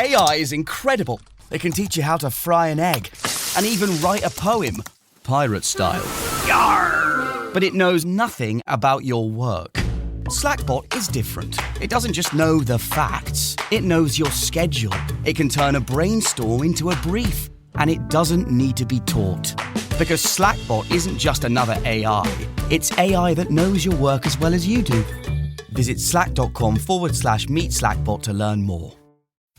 AI is incredible. It can teach you how to fry an egg and even write a poem, pirate style. Yarr! But it knows nothing about your work. Slackbot is different. It doesn't just know the facts. It knows your schedule. It can turn a brainstorm into a brief. And it doesn't need to be taught. Because Slackbot isn't just another AI. It's AI that knows your work as well as you do. Visit slack.com/meet Slackbot to learn more.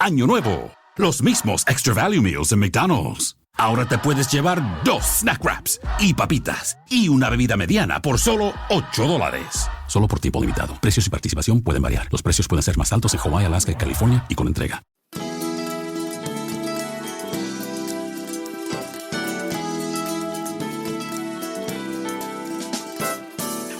Año nuevo. Los mismos Extra Value Meals en McDonald's. Ahora te puedes llevar 2 snack wraps y papitas y una bebida mediana por solo $8. Solo por tiempo limitado. Precios y participación pueden variar. Los precios pueden ser más altos en Hawái, Alaska y California y con entrega.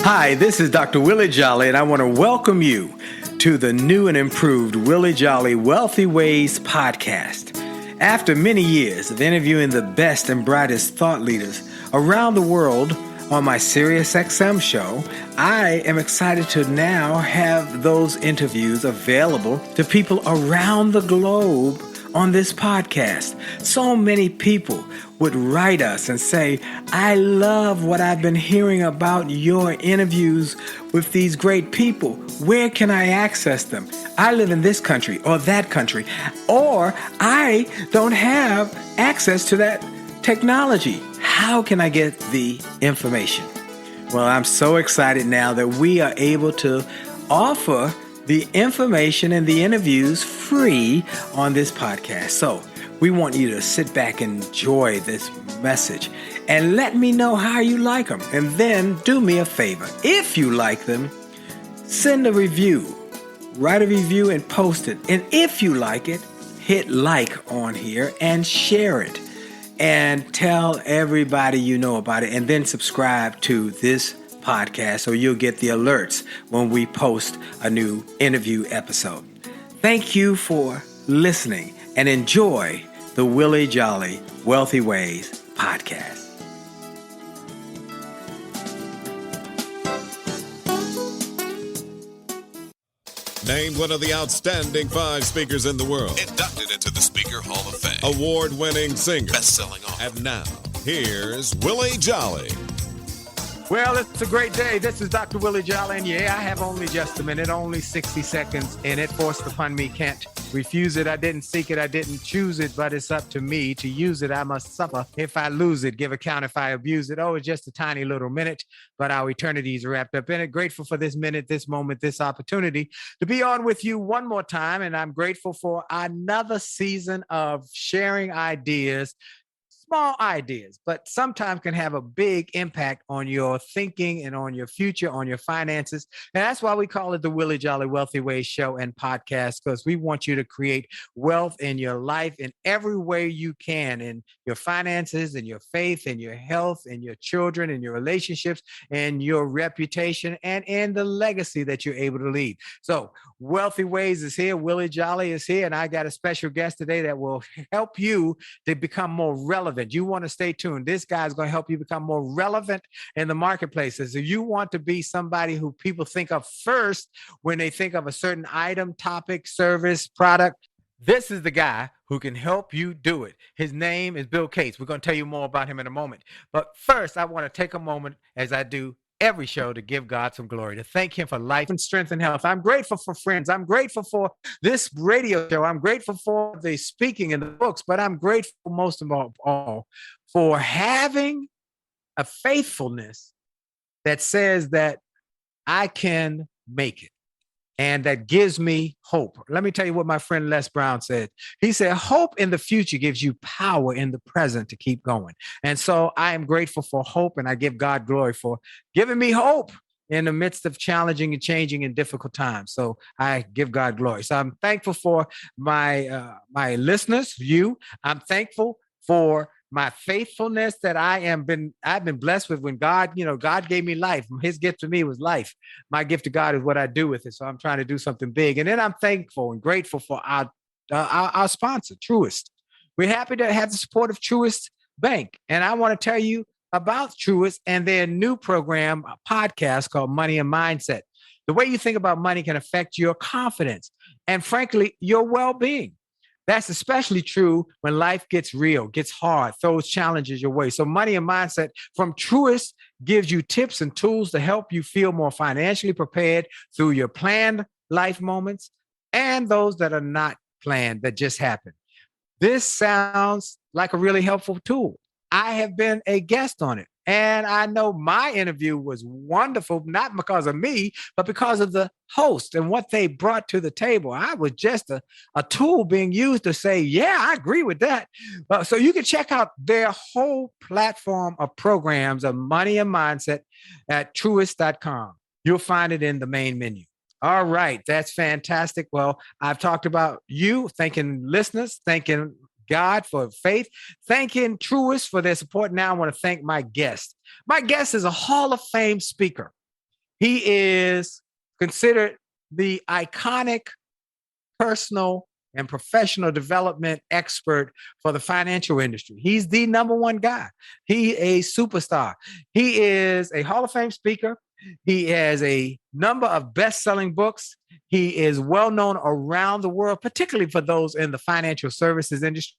Hi, this is Dr. Willie Jolley, and I want to welcome you to the new and improved Willie Jolley Wealthy Ways podcast. After many years of interviewing the best and brightest thought leaders around the world on my SiriusXM show, I am excited to now have those interviews available to people around the globe on this podcast. So many people would write us and say, I love what I've been hearing about your interviews with these great people. Where can I access them? I live in this country or that country, or I don't have access to that technology. How can I get the information? Well, I'm so excited now that we are able to offer the information and the interviews free on this podcast. So we want you to sit back and enjoy this message and let me know how you like them. And then do me a favor. If you like them, send a review, write a review and post it. And if you like it, hit like on here and share it and tell everybody you know about it, and then subscribe to this podcast so you'll get the alerts when we post a new interview episode. Thank you for listening and enjoy the Willie Jolley Wealthy Ways podcast. Named one of the outstanding 5 speakers in the world. Inducted into the Speaker Hall of Fame. Award-winning singer. Best-selling author. And now, here's Willie Jolley. Well, it's a great day. This is Dr. Willie Jolley, and yeah, I have only just a minute, only 60 seconds in it. Forced upon me, can't refuse it. I didn't seek it, I didn't choose it, but it's up to me to use it. I must suffer if I lose it, give account if I abuse it. Oh, it's just a tiny little minute, but our eternity is wrapped up in it. Grateful for this minute, this moment, this opportunity to be on with you one more time, and I'm grateful for another season of sharing ideas. Small ideas, but sometimes can have a big impact on your thinking and on your future, on your finances. And that's why we call it the Willie Jolley Wealthy Ways Show and Podcast, because we want you to create wealth in your life in every way you can, in your finances, in your faith, in your health, in your children, in your relationships, and your reputation, and in the legacy that you're able to leave. So Wealthy Ways is here. Willie Jolley is here. And I got a special guest today that will help you to become more relevant. You want to stay tuned. This guy is going to help you become more relevant in the marketplaces. If you want to be somebody who people think of first when they think of a certain item, topic, service, product, this is the guy who can help you do it. His name is Bill Cates. We're going to tell you more about him in a moment. But first, I want to take a moment, as I do every show, to give God some glory, to thank him for life and strength and health. I'm grateful for friends. I'm grateful for this radio show. I'm grateful for the speaking and the books, but I'm grateful most of all for having a faithfulness that says that I can make it. And that gives me hope. Let me tell you what my friend Les Brown said. He said, hope in the future gives you power in the present to keep going. And so I am grateful for hope, and I give God glory for giving me hope in the midst of challenging and changing and difficult times. So I give God glory. So I'm thankful for my listeners, you. I'm thankful for my faithfulness that I've been blessed with. When God gave me life. His gift to me was life. My gift to God is what I do with it. So I'm trying to do something big. And then I'm thankful and grateful for our sponsor, Truist. We're happy to have the support of Truist Bank. And I want to tell you about Truist and their new program, a podcast called Money and Mindset. The way you think about money can affect your confidence and, frankly, your well-being. That's especially true when life gets real, gets hard, throws challenges your way. So Money and Mindset from Truist gives you tips and tools to help you feel more financially prepared through your planned life moments and those that are not planned, that just happen. This sounds like a really helpful tool. I have been a guest on it. And I know my interview was wonderful, not because of me, but because of the host and what they brought to the table. I was just a tool being used to say, yeah, I agree with that. So you can check out their whole platform of programs of Money and Mindset at truist.com. You'll find it in the main menu. All right, that's fantastic. Well, I've talked about you, thanking listeners, thanking God for faith, thanking Truist for their support. Now I want to thank my guest. My guest is a Hall of Fame speaker. He is considered the iconic personal and professional development expert for the financial industry. He's the number one guy. He is a superstar. He is a Hall of Fame speaker. He has a number of best-selling books. He is well-known around the world, particularly for those in the financial services industry.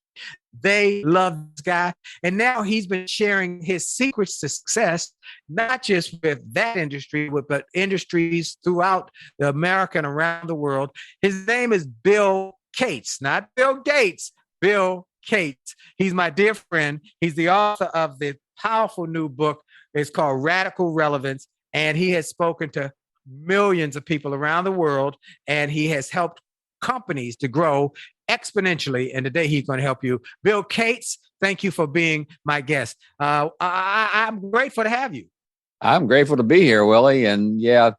They love this guy. And now he's been sharing his secrets to success, not just with that industry, but industries throughout America and around the world. His name is Bill Cates, not Bill Gates, Bill Cates. He's my dear friend. He's the author of the powerful new book. It's called Radical Relevance. And he has spoken to millions of people around the world, and he has helped companies to grow exponentially. And today he's going to help you. Bill Cates, thank you for being my guest. I'm grateful to have you. I'm grateful to be here, Willie. And yeah,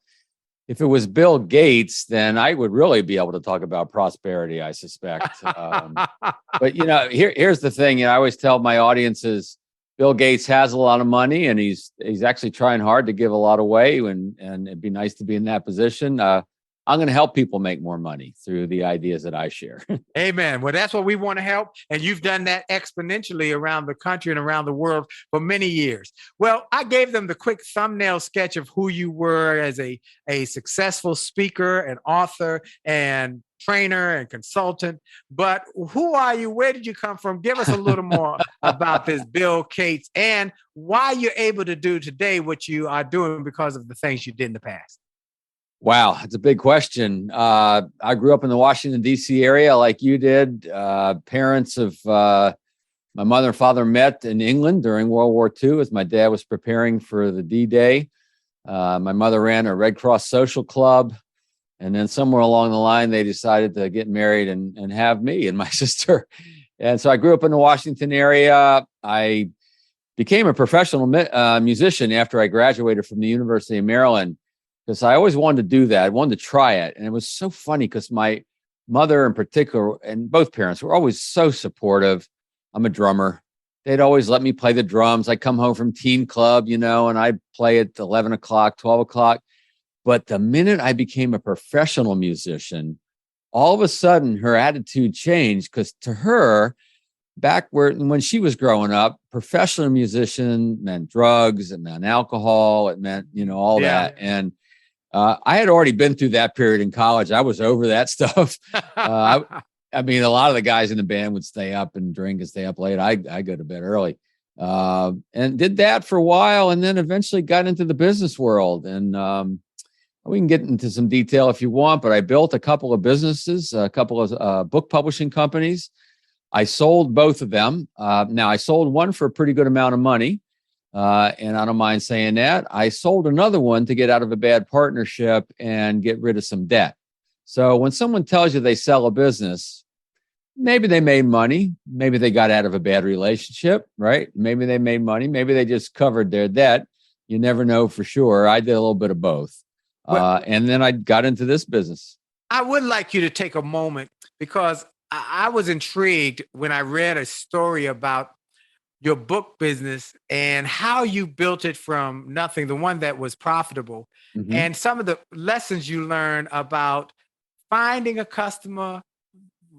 if it was Bill Gates, then I would really be able to talk about prosperity, I suspect. But, here's the thing. I always tell my audiences, Bill Gates has a lot of money, and he's actually trying hard to give a lot away, and it'd be nice to be in that position. I'm going to help people make more money through the ideas that I share. Amen. Well, that's what we want to help. And you've done that exponentially around the country and around the world for many years. Well, I gave them the quick thumbnail sketch of who you were as a successful speaker and author and trainer and consultant. But who are you? Where did you come from? Give us a little more about this Bill Cates and why you're able to do today what you are doing because of the things you did in the past. Wow, it's a big question. I grew up in the Washington, D.C. area like you did. Parents of my mother and father met in England during World War II as my dad was preparing for the D-Day. My mother ran a Red Cross social club. And then somewhere along the line, they decided to get married and have me and my sister. And so I grew up in the Washington area. I became a professional musician after I graduated from the University of Maryland, because I always wanted to do that. I wanted to try it. And it was so funny because my mother in particular, and both parents, were always so supportive. I'm a drummer. They'd always let me play the drums. I'd come home from teen club, and I'd play at 11 o'clock, 12 o'clock. But the minute I became a professional musician, all of a sudden her attitude changed, because to her, back when she was growing up, professional musician meant drugs, it meant alcohol, it meant, all that. And I had already been through that period in college. I was over that stuff. I mean, a lot of the guys in the band would stay up and drink and stay up late. I go to bed early and did that for a while, and then eventually got into the business world. And we can get into some detail if you want, but I built a couple of businesses, a couple of book publishing companies. I sold both of them. Now, I sold one for a pretty good amount of money, and I don't mind saying that. I sold another one to get out of a bad partnership and get rid of some debt. So when someone tells you they sell a business, maybe they made money. Maybe they got out of a bad relationship, right? Maybe they made money. Maybe they just covered their debt. You never know for sure. I did a little bit of both. And then I got into this business. I would like you to take a moment, because I was intrigued when I read a story about your book business and how you built it from nothing, the one that was profitable, and some of the lessons you learned about finding a customer,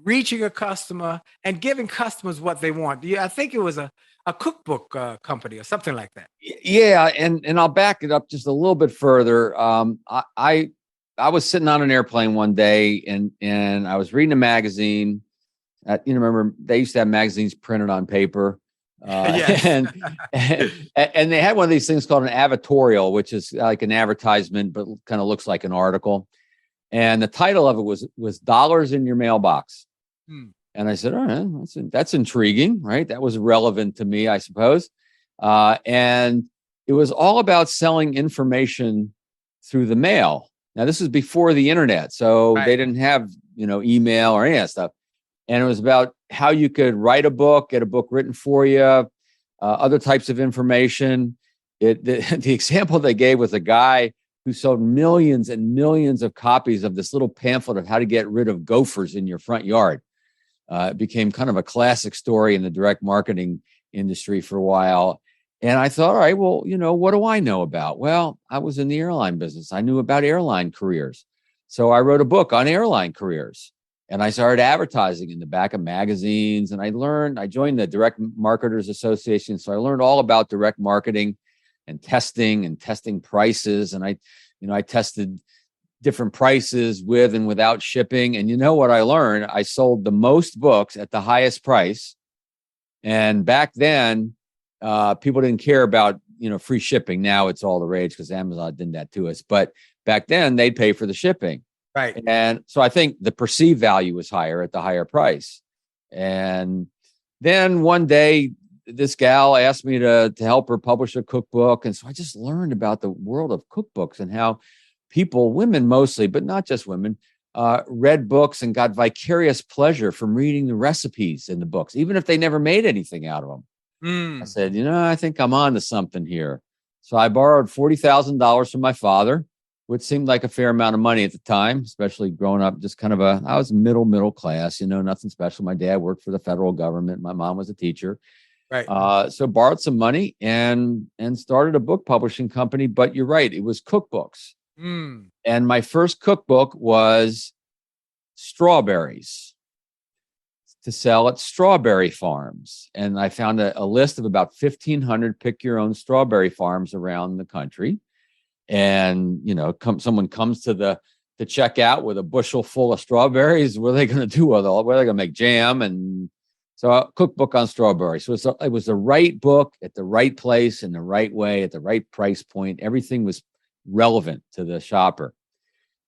reaching a customer, and giving customers what they want. Yeah, I think it was a cookbook company or something like that. Yeah, and I'll back it up just a little bit further. I was sitting on an airplane one day, and I was reading a magazine, Remember they used to have magazines printed on paper. Yes. and they had one of these things called an advertorial, which is like an advertisement, but kind of looks like an article. And the title of it was Dollars in Your Mailbox. And I said, all right, that's intriguing, right? That was relevant to me, I suppose. And it was all about selling information through the mail. Now, this is before the internet, so they didn't have, email or any of that stuff. And it was about how you could write a book, get a book written for you, other types of information. The example they gave was a guy who sold millions and millions of copies of this little pamphlet of how to get rid of gophers in your front yard. It became kind of a classic story in the direct marketing industry for a while. And I thought, all right, well, what do I know about? Well, I was in the airline business. I knew about airline careers. So I wrote a book on airline careers. And I started advertising in the back of magazines. And I joined the Direct Marketers Association. So I learned all about direct marketing and testing prices. And I tested different prices with and without shipping. And you know what I learned? I sold the most books at the highest price. And back then, people didn't care about, free shipping. Now it's all the rage because Amazon did that to us. But back then they'd pay for the shipping. Right. And so I think the perceived value was higher at the higher price. And then one day this gal asked me to help her publish a cookbook. And so I just learned about the world of cookbooks and how people, women mostly, but not just women, read books and got vicarious pleasure from reading the recipes in the books, even if they never made anything out of them. I said, I think I'm on to something here. So I borrowed $40,000 from my father, which seemed like a fair amount of money at the time, especially growing up, just kind of I was middle class, nothing special. My dad worked for the federal government. My mom was a teacher. Right. So borrowed some money and started a book publishing company. But you're right, it was cookbooks. And my first cookbook was strawberries to sell at strawberry farms. And I found a list of about 1,500 pick your own strawberry farms around the country. And, someone comes to the checkout with a bushel full of strawberries. What are they going to do with all? What are they going to make jam? And so a cookbook on strawberries. So it was the right book at the right place in the right way at the right price point. Everything was relevant to the shopper.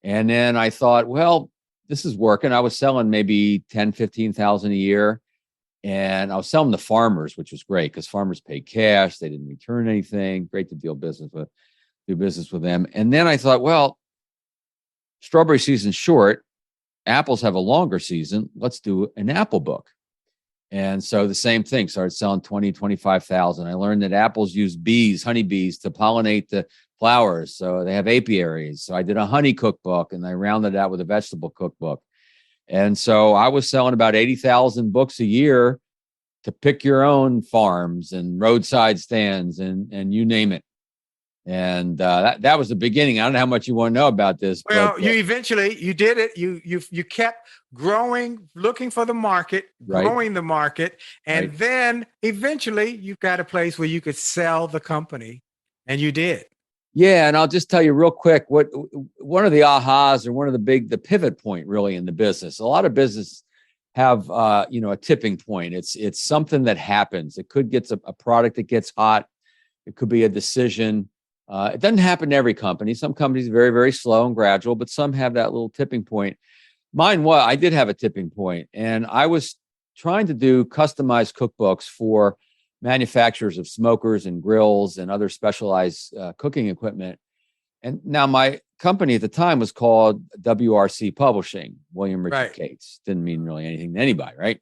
And then I thought, well, this is working. I was selling maybe 10, 15,000 a year. And I was selling to farmers, which was great because farmers paid cash. They didn't return anything. Great to do business with them. And then I thought, well, strawberry season's short. Apples have a longer season. Let's do an apple book. And so the same thing, started selling 20, 25,000. I learned that apples use honeybees to pollinate the flowers. So they have apiaries. So I did a honey cookbook and I rounded out with a vegetable cookbook. And so I was selling about 80,000 books a year to pick your own farms and roadside stands and you name it. And that was the beginning. I don't know how much you want to know about this. Well, but, you did it. You kept growing, looking for the market, growing the market. And then eventually you got a place where you could sell the company, and you did. Yeah. And I'll just tell you real quick, one of the ahas or one of the pivot point really in the business. A lot of business have, a tipping point. It's something that happens. It could get a product that gets hot. It could be a decision. It doesn't happen to every company. Some companies are very, very slow and gradual, but some have that little tipping point. I did have a tipping point, and I was trying to do customized cookbooks for manufacturers of smokers and grills and other specialized cooking equipment. And now my company at the time was called WRC Publishing, William Richard Cates. Didn't mean really anything to anybody, right?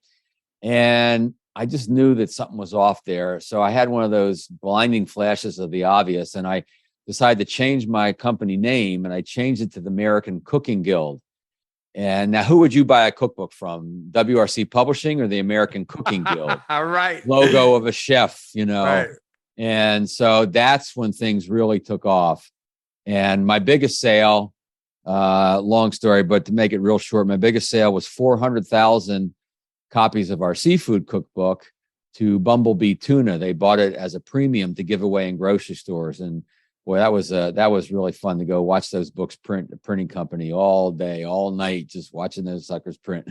And I just knew that something was off there. So I had one of those blinding flashes of the obvious, and I decided to change my company name, and I changed it to the American Cooking Guild. And now, who would you buy a cookbook from? WRC Publishing or the American Cooking Guild? Right. Logo of a chef, Right. And so that's when things really took off. And my biggest sale, long story, but to make it real short, my biggest sale was 400,000 copies of our seafood cookbook to Bumblebee Tuna. They bought it as a premium to give away in grocery stores. And boy, that was really fun to go watch those books print, the printing company all day, all night, just watching those suckers print.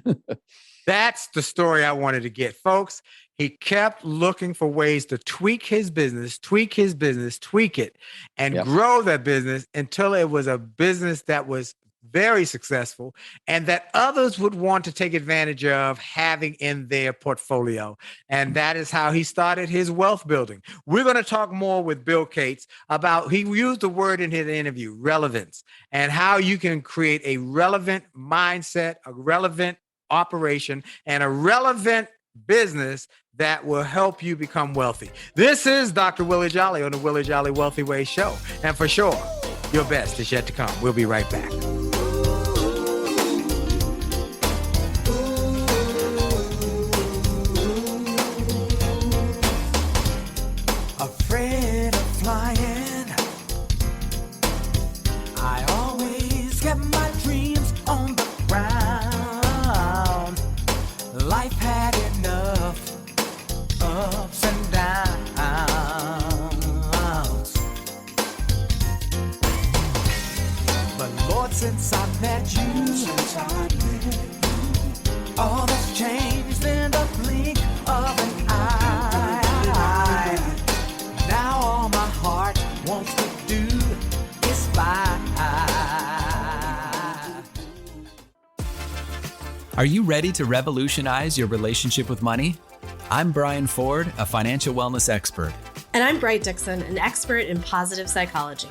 That's the story I wanted to get, folks. He kept looking for ways to tweak his business, tweak it, and grow that business until it was a business that was very successful and that others would want to take advantage of having in their portfolio. And that is how he started his wealth building. We're going to talk more with Bill Cates about, he used the word in his interview, relevance, and how you can create a relevant mindset, a relevant operation, and a relevant business that will help you become wealthy. This is Dr. Willie Jolley on the Willie Jolley Wealthy Way Show. And for sure, your best is yet to come. We'll be right back. Afraid of flying, I always kept my dreams on the ground. Life had enough ups and downs, but Lord, since I met you, all that's changed in the blink of an eye. Now all my heart wants to do is fly. Are you ready to revolutionize your relationship with money? I'm Brian Ford, a financial wellness expert. And I'm Bright Dixon, an expert in positive psychology.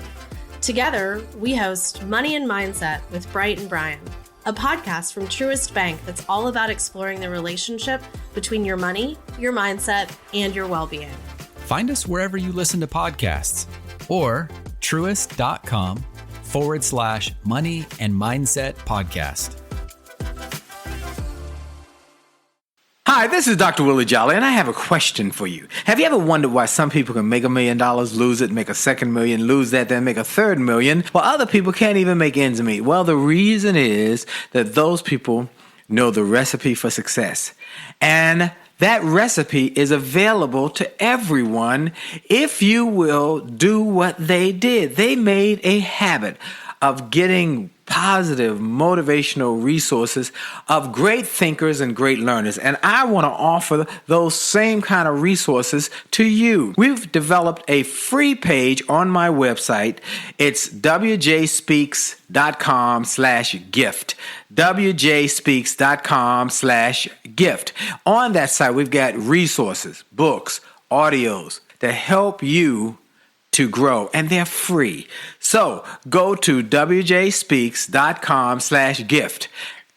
Together, we host Money and Mindset with Bright and Brian, a podcast from Truist Bank that's all about exploring the relationship between your money, your mindset, and your well-being. Find us wherever you listen to podcasts or truist.com/money and mindset podcast. Hi, this is Dr. Willie Jolley, and I have a question for you. Have you ever wondered why some people can make $1 million, lose it, make a second million, lose that, then make a third million, while other people can't even make ends meet? Well, the reason is that those people know the recipe for success. And that recipe is available to everyone if you will do what they did. They made a habit of getting positive, motivational resources of great thinkers and great learners. And I want to offer those same kind of resources to you. We've developed a free page on my website. It's wjspeaks.com/gift. wjspeaks.com/gift. On that site, we've got resources, books, audios that help you to grow, and they're free. So go to wjspeaks.com/gift,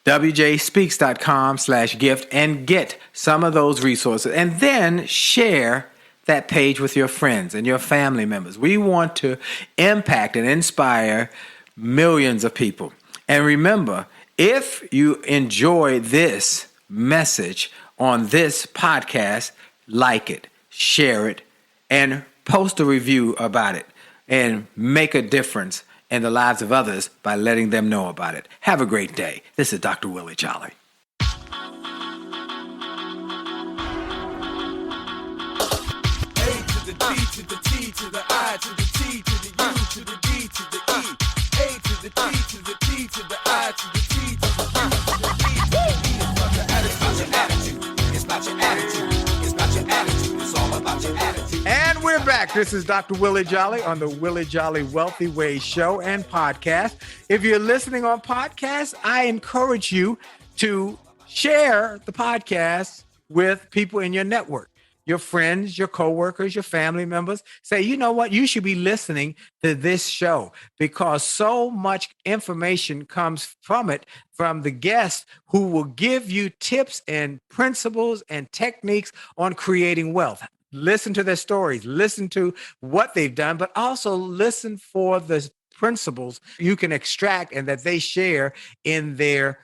wjspeaks.com/gift, and get some of those resources, and then share that page with your friends and your family members. We want to impact and inspire millions of people. And remember, if you enjoy this message on this podcast, like it, share it, and post a review about it, and make a difference in the lives of others by letting them know about it. Have a great day. This is Dr. Willie Jolley. A to the D to the T to the I to the T to the U to the D to the E. A to the T to the T to the I to the T to the U to the E to the E. It's about your attitude. It's about your attitude. It's about your attitude. It's all about your attitude. And we're back. This is Dr. Willie Jolley on the Willie Jolley Wealthy Way Show and podcast. If you're listening on podcast, I encourage you to share the podcast with people in your network, your friends, your coworkers, your family members. Say, you know what? You should be listening to this show because so much information comes from it, from the guests who will give you tips and principles and techniques on creating wealth. Listen to their stories, listen to what they've done, but also listen for the principles you can extract and that they share in their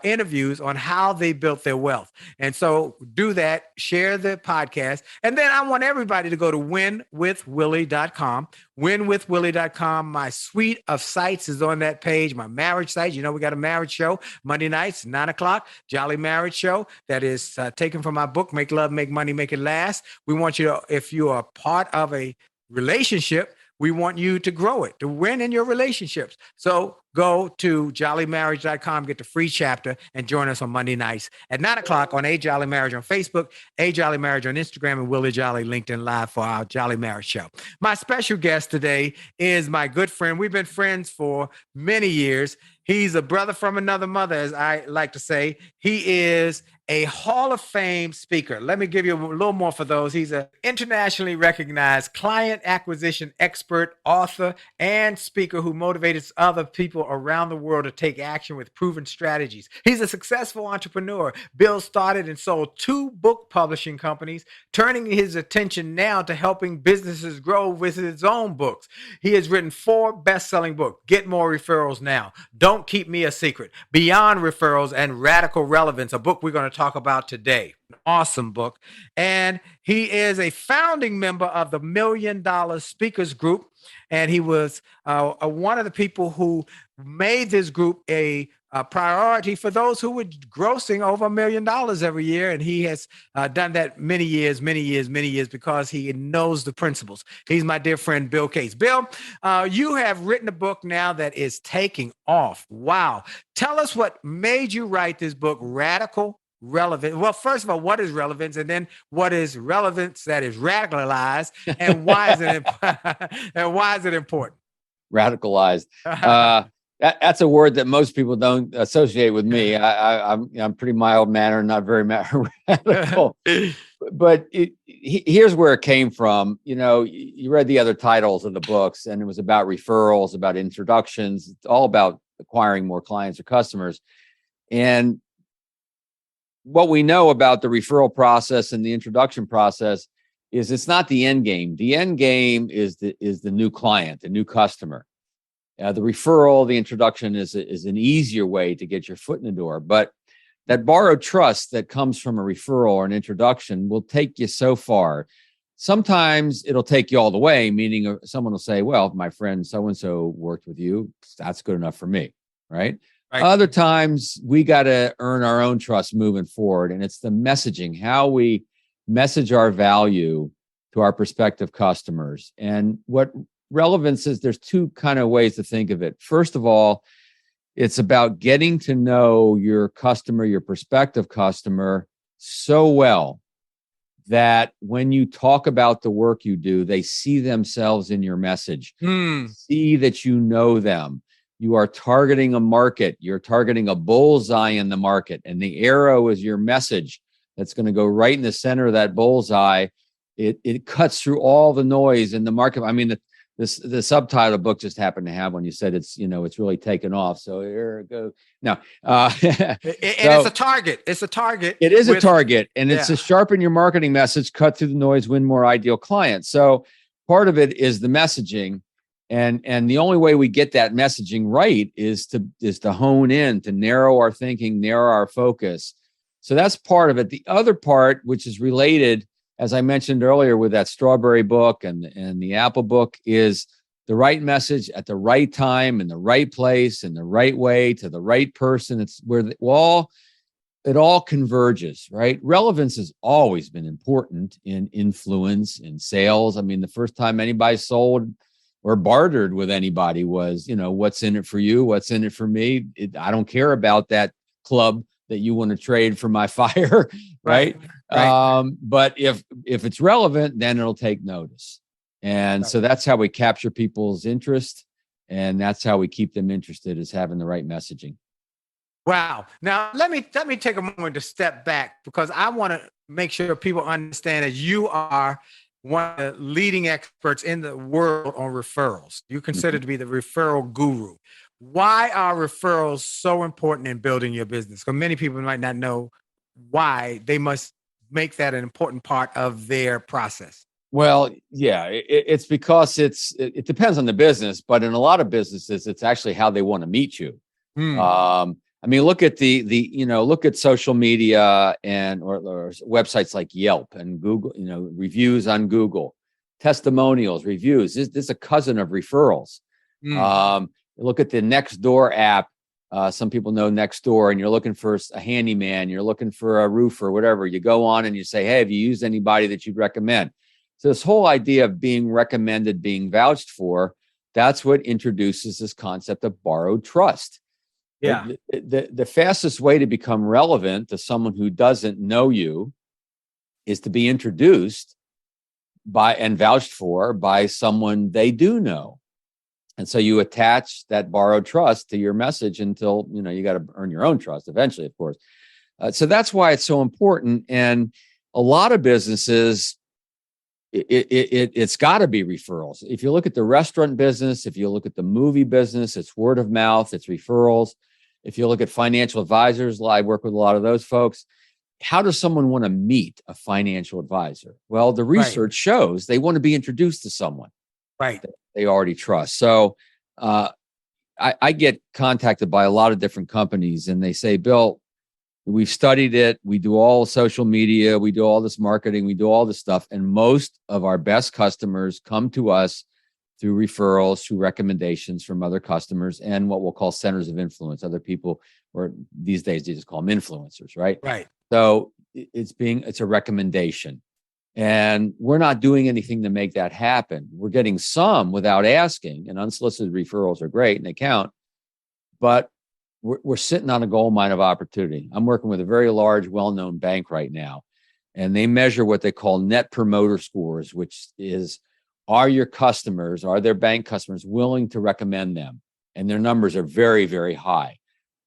interviews on how they built their wealth. And so do that, share the podcast. And then I want everybody to go to winwithwillie.com, winwithwillie.com. My suite of sites is on that page. My marriage site, you know, we got a marriage show Monday nights, 9:00, Jolly Marriage Show. That is taken from my book, Make Love, Make Money, Make It Last. We want you to, if you are part of a relationship, We want you to grow it, to win in your relationships. So go to jollymarriage.com, get the free chapter, and join us on Monday nights at 9 o'clock on A Jolly Marriage on Facebook, A Jolly Marriage on Instagram, and Willie Jolley LinkedIn Live for our Jolly Marriage Show. My special guest today is my good friend. We've been friends for many years. He's a brother from another mother, as I like to say. He is a Hall of Fame speaker. Let me give you a little more for those. He's an internationally recognized client acquisition expert, author, and speaker who motivates other people around the world to take action with proven strategies. He's a successful entrepreneur. Bill started and sold 2 book publishing companies, turning his attention now to helping businesses grow with his own books. He has written 4 best-selling books: Get More Referrals Now, Don't Keep Me a Secret, Beyond Referrals, and Radical Relevance, a book we're going to talk about today. Awesome book. And he is a founding member of the $1 Million Speakers Group. And he was one of the people who made this group a priority for those who were grossing over $1 million every year. And he has done that many years because he knows the principles. He's my dear friend, Bill Cates. Bill, you have written a book now that is taking off. Wow. Tell us what made you write this book, Radical Relevant. Well, first of all, what is relevance? And then what is relevance that is radicalized? And why is it and why is it important? Radicalized. That's a word that most people don't associate with me. I'm pretty mild-mannered, not very radical. But here's where it came from. You know, you read the other titles of the books, and it was about referrals, about introductions. It's all about acquiring more clients or customers. And what we know about the referral process and the introduction process is it's not the end game. The end game is the new client, the new customer. The referral, the introduction is an easier way to get your foot in the door. But that borrowed trust that comes from a referral or an introduction will take you so far. Sometimes it'll take you all the way, meaning someone will say, well, my friend so-and-so worked with you. That's good enough for me, right? Other times we got to earn our own trust moving forward. And it's the messaging, how we message our value to our prospective customers. And what relevance is, there's 2 kind of ways to think of it. First of all, it's about getting to know your customer, your prospective customer, so well that when you talk about the work you do, they see themselves in your message, see that you know them. You are targeting a market. You're targeting a bullseye in the market, and the arrow is your message that's going to go right in the center of that bullseye. It cuts through all the noise in the market. I mean, the subtitle book just happened to have when you said it's really taken off. So here it goes. Now, it's a target. It's a target. It is a target, and it's to sharpen your marketing message, cut through the noise, win more ideal clients. So part of it is the messaging. And the only way we get that messaging right is to hone in, to narrow our thinking, narrow our focus. So that's part of it. The other part, which is related, as I mentioned earlier, with that strawberry book and the apple book, is the right message at the right time, in the right place, in the right way, to the right person. It's where it all converges, right? Relevance has always been important in influence, in sales. I mean, the first time anybody sold or bartered with anybody was, what's in it for you? What's in it for me? I don't care about that club that you want to trade for my fire, right? But if it's relevant, then it'll take notice. And so that's how we capture people's interest, and that's how we keep them interested, is having the right messaging. Wow. Now, let me take a moment to step back, because I want to make sure people understand that you are one of the leading experts in the world on referrals. You consider to be the referral guru. Why are referrals so important in building your business? Because many people might not know why they must make that an important part of their process. Well, yeah, it's because it depends on the business, but in a lot of businesses, it's actually how they want to meet you. I mean, look at look at social media or websites like Yelp and Google, reviews on Google, testimonials, reviews. This is a cousin of referrals. Look at the Nextdoor app. Some people know Nextdoor, and you're looking for a handyman, you're looking for a roofer, whatever. You go on and you say, hey, have you used anybody that you'd recommend? So this whole idea of being recommended, being vouched for, that's what introduces this concept of borrowed trust. Yeah. The fastest way to become relevant to someone who doesn't know you is to be introduced by and vouched for by someone they do know. And so you attach that borrowed trust to your message until, you got to earn your own trust eventually, of course. So that's why it's so important. And a lot of businesses, it's got to be referrals. If you look at the restaurant business, if you look at the movie business, it's word of mouth, it's referrals. If you look at financial advisors, I work with a lot of those folks. How does someone want to meet a financial advisor? Well, the research shows they want to be introduced to someone that they already trust. So I get contacted by a lot of different companies, and they say, Bill, we've studied it. We do all social media. We do all this marketing. We do all this stuff. And most of our best customers come to us through referrals, through recommendations from other customers, and what we'll call centers of influence, other people, or these days they just call them influencers, right? Right. So it's a recommendation. And we're not doing anything to make that happen. We're getting some without asking, and unsolicited referrals are great and they count, but we're sitting on a gold mine of opportunity. I'm working with a very large, well-known bank right now, and they measure what they call net promoter scores, which is, are their bank customers willing to recommend them? And their numbers are very, very high.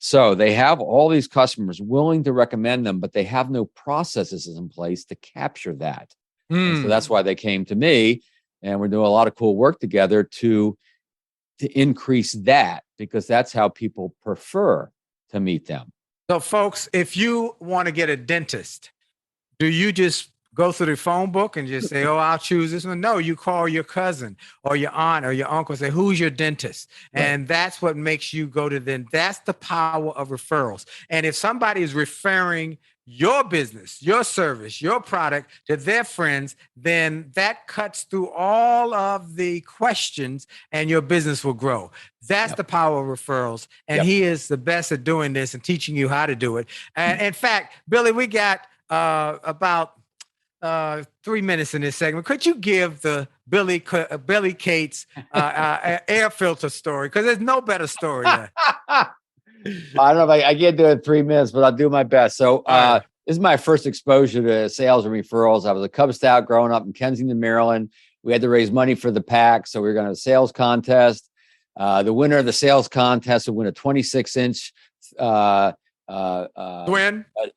So they have all these customers willing to recommend them, but they have no processes in place to capture that. And so that's why they came to me, and we're doing a lot of cool work together to increase that, because that's how people prefer to meet them. So folks, if you want to get a dentist, do you just go through the phone book and just say, oh, I'll choose this one? No, you call your cousin or your aunt or your uncle and say, who's your dentist? Right. And that's what makes you go to them. That's the power of referrals. And if somebody is referring your business, your service, your product to their friends, then that cuts through all of the questions and your business will grow. That's the power of referrals. And he is the best at doing this and teaching you how to do it. And in fact, Billy, we got about 3 minutes in this segment. Could you give the Billy Cates air filter story? Because there's no better story there. I don't know if I can't do it in 3 minutes, but I'll do my best. So this is my first exposure to sales and referrals. I was a Cub Scout growing up in Kensington, Maryland. We had to raise money for the pack, so we were going to have a sales contest. The winner of the sales contest would win a 26-inch Schwinn, a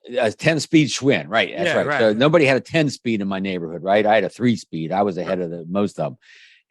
10-speed Schwinn. Right, that's right. So nobody had a 10-speed in my neighborhood, right? I had a 3-speed. I was ahead of most of them,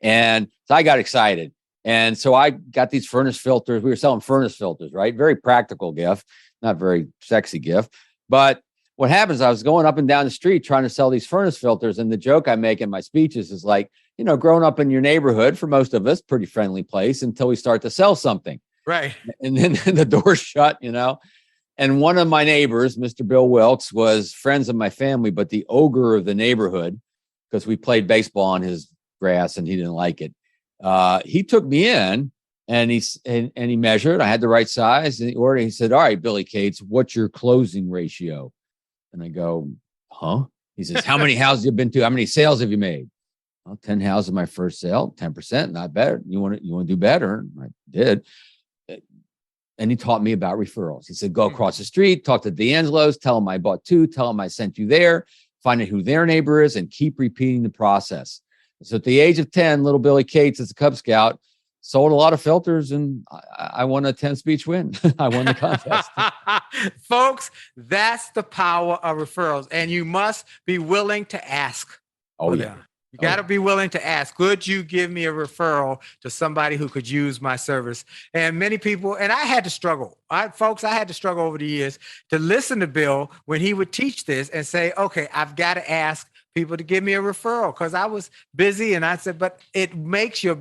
and so I got excited. And so I got these furnace filters. We were selling furnace filters, right? Very practical gift, not very sexy gift. But what happens, I was going up and down the street trying to sell these furnace filters. And the joke I make in my speeches is like, growing up in your neighborhood, for most of us, pretty friendly place until we start to sell something. Right. And then the door's shut, And one of my neighbors, Mr. Bill Wilkes, was friends of my family, but the ogre of the neighborhood, because we played baseball on his grass and he didn't like it. He took me in and he measured. I had the right size and he ordered. He said, all right, Billy Cates, what's your closing ratio? And I go, huh? He says, how many houses have you been to? How many sales have you made? Well, 10 houses my first sale, 10%, not better. You want to do better? And I did. And he taught me about referrals. He said, go across the street, talk to D'Angelo's, tell them I bought 2, tell them I sent you there, find out who their neighbor is, and keep repeating the process. So at the age of 10, little Billy Cates, as a Cub Scout, sold a lot of filters, and I won a 10-speech win. I won the contest. Folks, that's the power of referrals. And you must be willing to ask. Oh, yeah. You got to be willing to ask, could you give me a referral to somebody who could use my service? And many people, and I had to struggle. I had to struggle over the years to listen to Bill when he would teach this and say, okay, I've got to ask people to give me a referral, because I was busy. And I said, but it makes your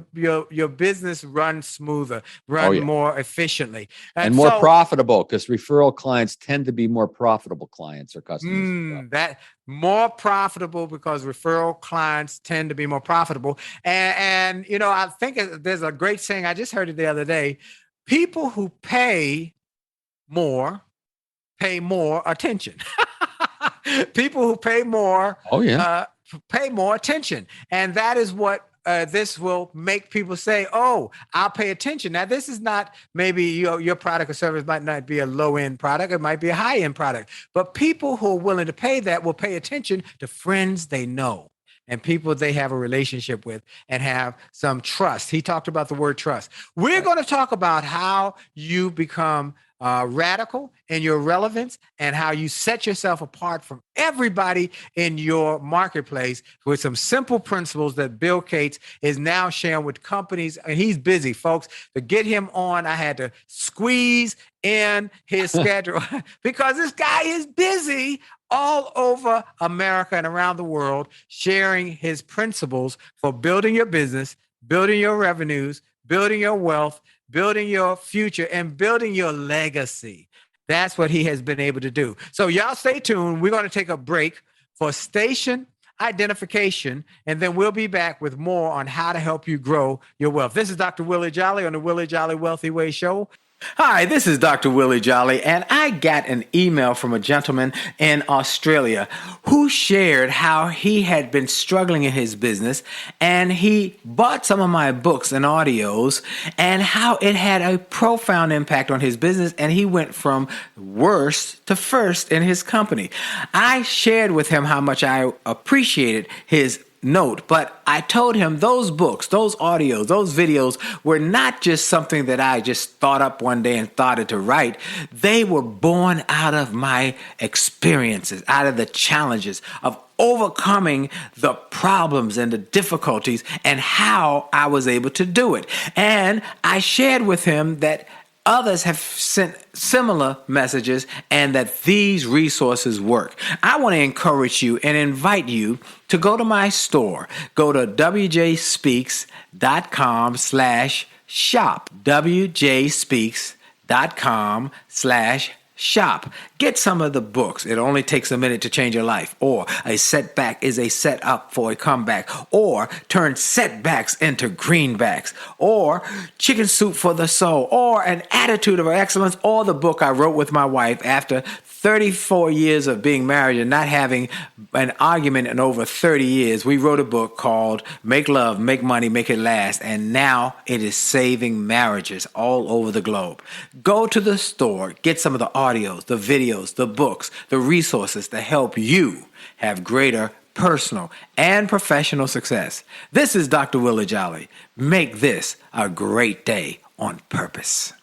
business run smoother, more efficiently. And more profitable, because referral clients tend to be more profitable clients or customers. That more profitable, because referral clients tend to be more profitable. And I think there's a great saying, I just heard it the other day: people who pay more attention. People who pay more pay more attention. And that is what this will make people say, oh, I'll pay attention. Now, this is not maybe your product or service might not be a low-end product. It might be a high-end product. But people who are willing to pay that will pay attention to friends they know and people they have a relationship with and have some trust. He talked about the word trust. We're going to talk about how you become radical in your relevance and how you set yourself apart from everybody in your marketplace with some simple principles that Bill Gates is now sharing with companies. And he's busy, folks. To get him on, I had to squeeze in his schedule because this guy is busy all over America and around the world, sharing his principles for building your business, building your revenues, building your wealth, building your future, and building your legacy. That's what he has been able to do. So y'all stay tuned. We're going to take a break for station identification, and then we'll be back with more on how to help you grow your wealth. This is Dr. Willie Jolley on the Willie Jolley Wealthy Way Show. Hi, this is Dr. Willie Jolley, and I got an email from a gentleman in Australia who shared how he had been struggling in his business, and he bought some of my books and audios, and how it had a profound impact on his business, and he went from worst to first in his company. I shared with him how much I appreciated his note, but I told him those books, those audios, those videos were not just something that I just thought up one day and thought it to write. They were born out of my experiences, out of the challenges of overcoming the problems and the difficulties and how I was able to do it. And I shared with him that others have sent similar messages and that these resources work. I want to encourage you and invite you to go to my store. Go to wjspeaks.com/shop. wjspeaks.com/shop. Get some of the books. It only takes a minute to change your life. Or a setback is a setup for a comeback. Or turn setbacks into greenbacks. Or chicken soup for the soul. Or an attitude of excellence. Or the book I wrote with my wife after 34 years of being married and not having an argument in over 30 years. We wrote a book called Make Love, Make Money, Make It Last. And now it is saving marriages all over the globe. Go to the store, get some of the audios, the videos, the books, the resources to help you have greater personal and professional success. This is Dr. Willie Jolley. Make this a great day on purpose.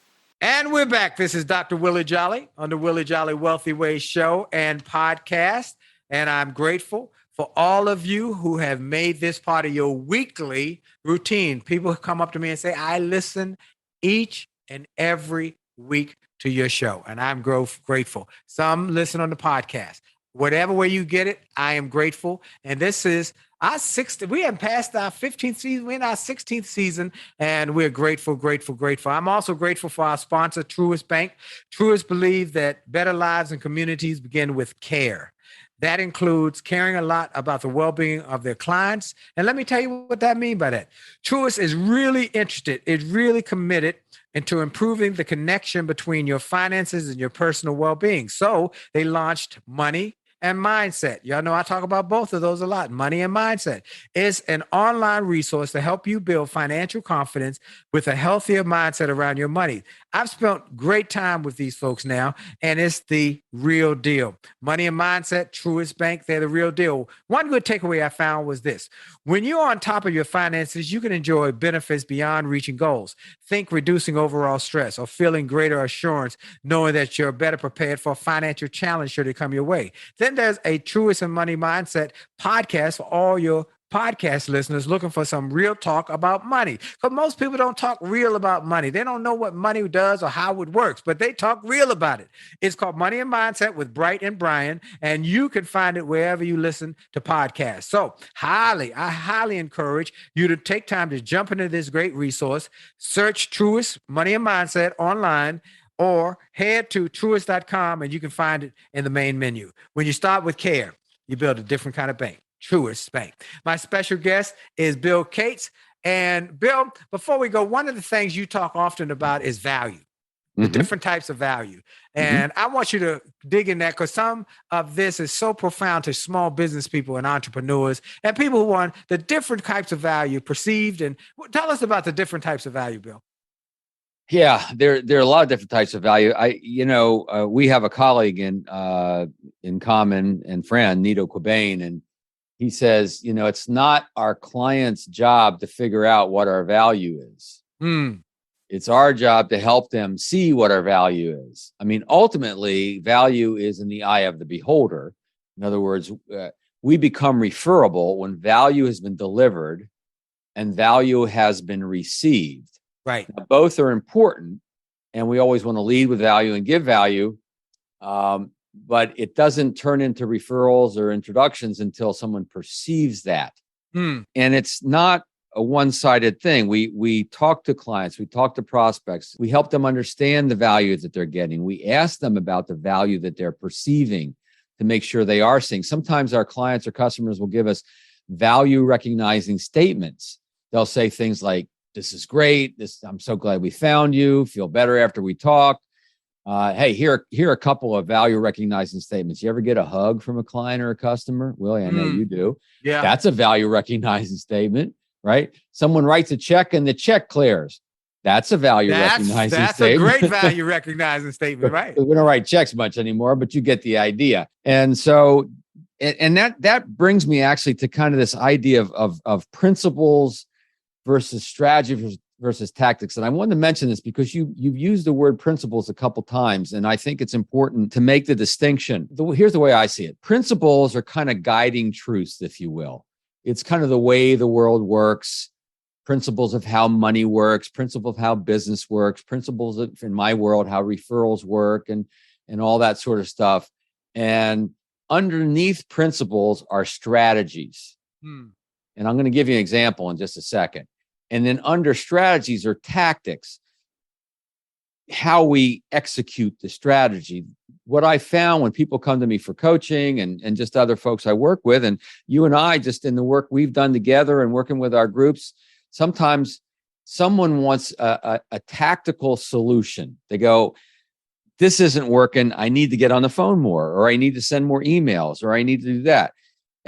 And we're back. This is Dr. Willie Jolley on the Willie Jolley Wealthy Way Show and podcast. And I'm grateful for all of you who have made this part of your weekly routine. People come up to me and say, I listen each and every week to your show. And I'm grateful. Some listen on the podcast. Whatever way you get it, I am grateful. And this is our 6th. We haven't passed our 15th season. We're in our 16th season, and we're grateful. I'm also grateful for our sponsor, Truist Bank. Truist believe that better lives and communities begin with care. That includes caring a lot about the well-being of their clients. And let me tell you what that means by that. Truist is really interested, is really committed into improving the connection between your finances and your personal well-being. So they launched Money and Mindset. Y'all know I talk about both of those a lot. Money and Mindset is an online resource to help you build financial confidence with a healthier mindset around your money. I've spent great time with these folks now, and it's the real deal. Money and Mindset, Truist Bank, they're the real deal. One good takeaway I found was this. When you're on top of your finances, you can enjoy benefits beyond reaching goals. Think reducing overall stress or feeling greater assurance knowing that you're better prepared for a financial challenge should it come your way. Then there's a Truist and Money Mindset podcast for all your podcast listeners looking for some real talk about money. Because most people don't talk real about money. They don't know what money does or how it works, but they talk real about it. It's called Money and Mindset with Bright and Brian, and you can find it wherever you listen to podcasts. So I highly encourage you to take time to jump into this great resource. Search Truist Money and Mindset online, or head to truist.com and you can find it in the main menu. When you start with care, you build a different kind of bank. Truist Bank. My special guest is Bill Gates. And Bill, before we go, one of the things you talk often about is value. the Mhm. different types of value. And I want you to dig in that because some of this is so profound to small business people and entrepreneurs and people who want the different types of value perceived. And tell us about the different types of value, Bill. Yeah, there are a lot of different types of value. We have a colleague in common and friend, Nito Quabain, and he says, it's not our client's job to figure out what our value is. It's our job to help them see what our value is. I mean, ultimately, value is in the eye of the beholder. In other words, we become referable when value has been delivered and value has been received. Right. Now, both are important, and we always want to lead with value and give value, but it doesn't turn into referrals or introductions until someone perceives that. And it's not a one-sided thing. We talk to clients, we talk to prospects, we help them understand the value that they're getting. We ask them about the value that they're perceiving to make sure they are seeing. Sometimes our clients or customers will give us value recognizing statements. They'll say things like, "This is great. I'm so glad we found you. Feel better after we talked. Hey, here are a couple of value recognizing statements." You ever get a hug from a client or a customer? Willie, I know you do. Yeah. That's a value recognizing statement, right? Someone writes a check and the check clears. That's a value recognizing That's statement. a great value recognizing statement, right? We don't write checks much anymore, but you get the idea. And so, and that brings me actually to kind of this idea of principles versus strategy versus tactics. And I wanted to mention this because you've used the word principles a couple times, and I think it's important to make the distinction. Here's the way I see it. Principles are kind of guiding truths, if you will. It's kind of the way the world works, principles of how money works, principles of how business works, principles of, in my world, how referrals work, and all that sort of stuff. And underneath principles are strategies. And I'm going to give you an example in just a second. And then under strategies are tactics, how we execute the strategy. What I found when people come to me for coaching and just other folks I work with, and you and I just in the work we've done together and working with our groups, sometimes someone wants a tactical solution. They go, "This isn't working. I need to get on the phone more, or I need to send more emails, or I need to do that."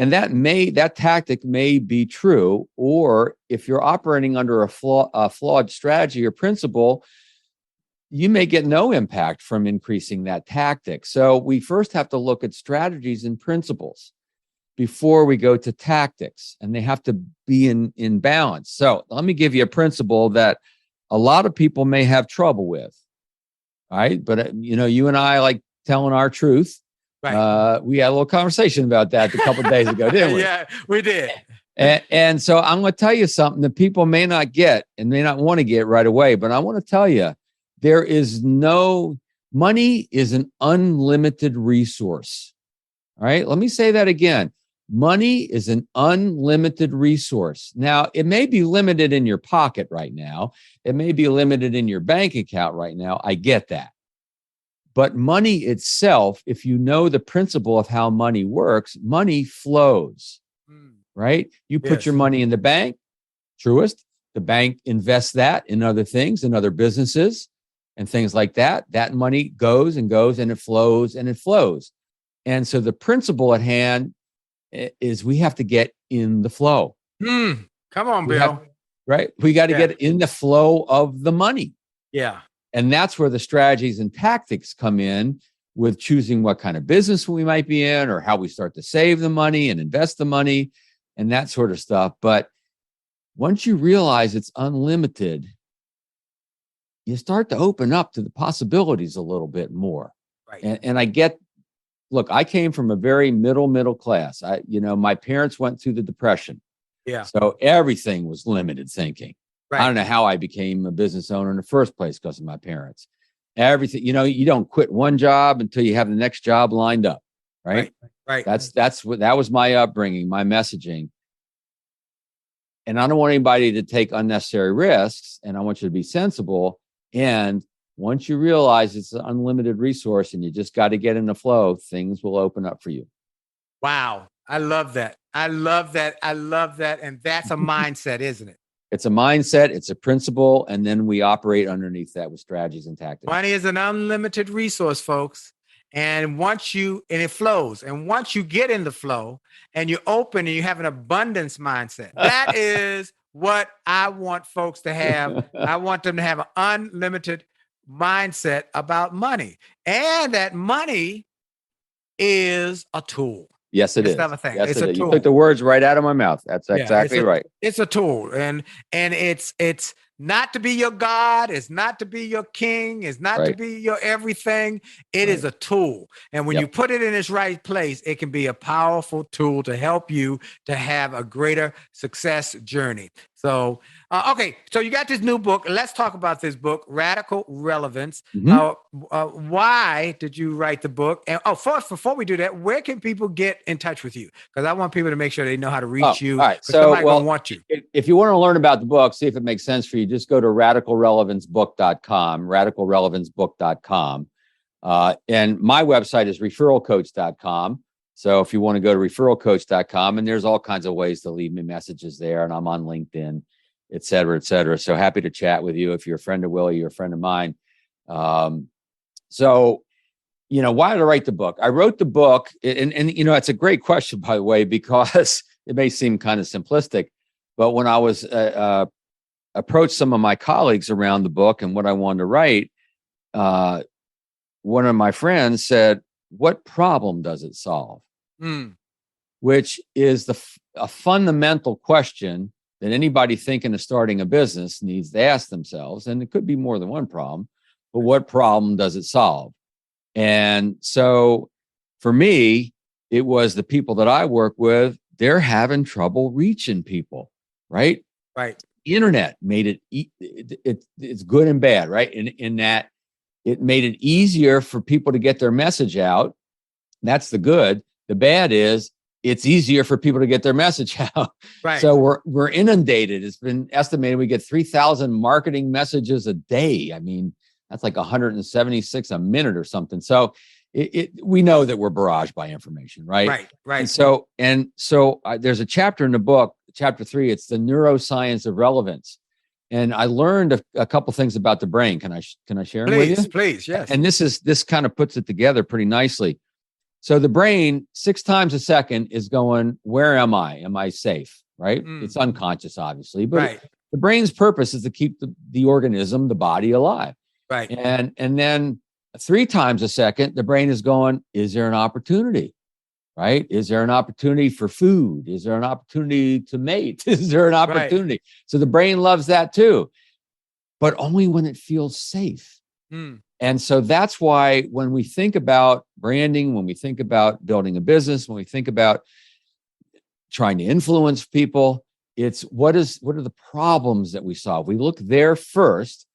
And that tactic may be true, or if you're operating under a flawed strategy or principle, you may get no impact from increasing that tactic. So we first have to look at strategies and principles before we go to tactics, and they have to be in balance. So let me give you a principle that a lot of people may have trouble with. All right. But, you and I like telling our truth. Right. We had a little conversation about that a couple of days ago, didn't we? Yeah, we did. And so I'm going to tell you something that people may not get and may not want to get right away. But I want to tell you, money is an unlimited resource. All right. Let me say that again. Money is an unlimited resource. Now, it may be limited in your pocket right now. It may be limited in your bank account right now. I get that. But money itself, if you know the principle of how money works, money flows, right? You put your money in the bank, truest, the bank invests that in other things, in other businesses and things like that. That money goes and goes and it flows and it flows. And so the principle at hand is we have to get in the flow. Come on, Bill. Right? We got to get in the flow of the money. Yeah. And that's where the strategies and tactics come in, with choosing what kind of business we might be in, or how we start to save the money and invest the money and that sort of stuff. But once you realize it's unlimited, you start to open up to the possibilities a little bit more. Right. And I came from a very middle class. My parents went through the Depression. Yeah. So everything was limited thinking. Right. I don't know how I became a business owner in the first place because of my parents. Everything, you don't quit one job until you have the next job lined up, right? Right. That was my upbringing, my messaging. And I don't want anybody to take unnecessary risks, and I want you to be sensible. And once you realize it's an unlimited resource and you just got to get in the flow, things will open up for you. Wow. I love that. And that's a mindset, isn't it? It's a mindset, it's a principle, and then we operate underneath that with strategies and tactics. Money is an unlimited resource, folks. And it flows. And once you get in the flow and you're open and you have an abundance mindset, that is what I want folks to have. I want them to have an unlimited mindset about money, and that money is a tool. Yes, it is. Another thing. Yes, It's it a is. tool. You took the words right out of my mouth. That's exactly right. It's a tool, and it's not to be your God. It's not to be your king. It's not to be your everything. It is a tool, and when you put it in its right place, it can be a powerful tool to help you to have a greater success journey. So, okay, so you got this new book. Let's talk about this book, Radical Relevance. Why did you write the book? And first, before we do that, where can people get in touch with you? Because I want people to make sure they know how to reach you. All right. So, somebody's gonna want you. If you want to learn about the book, see if it makes sense for you, just go to radicalrelevancebook.com, radicalrelevancebook.com. And my website is referralcoach.com. So if you want to go to referralcoach.com, and there's all kinds of ways to leave me messages there, and I'm on LinkedIn, et cetera, et cetera. So happy to chat with you. If you're a friend of Willie, you're a friend of mine. So, why did I write the book? I wrote the book, and it's a great question, by the way, because it may seem kind of simplistic, but when I was approached some of my colleagues around the book and what I wanted to write, one of my friends said, "What problem does it solve?" Which is a fundamental question that anybody thinking of starting a business needs to ask themselves. And it could be more than one problem, but what problem does it solve? And so for me, it was the people that I work with, they're having trouble reaching people, right? Right. The internet made it's good and bad, right? In that it made it easier for people to get their message out. That's the good. The bad is it's easier for people to get their message out. Right. So we're inundated. It's been estimated we get 3,000 marketing messages a day. I mean, that's like 176 a minute or something. So we know that we're barraged by information, right? Right. And so there's a chapter in the book, chapter 3. It's the neuroscience of relevance. And I learned a couple things about the brain. Can I share them with you? Please, yes. And this kind of puts it together pretty nicely. So the brain 6 times a second is going, where am I? Am I safe? Right? It's unconscious, obviously, but the brain's purpose is to keep the organism, the body alive. Right. And then 3 times a second, the brain is going, is there an opportunity? Right? Is there an opportunity for food? Is there an opportunity to mate? Is there an opportunity? Right. So the brain loves that too, but only when it feels safe. And so that's why when we think about branding, when we think about building a business, when we think about trying to influence people, it's what are the problems that we solve? We look there first.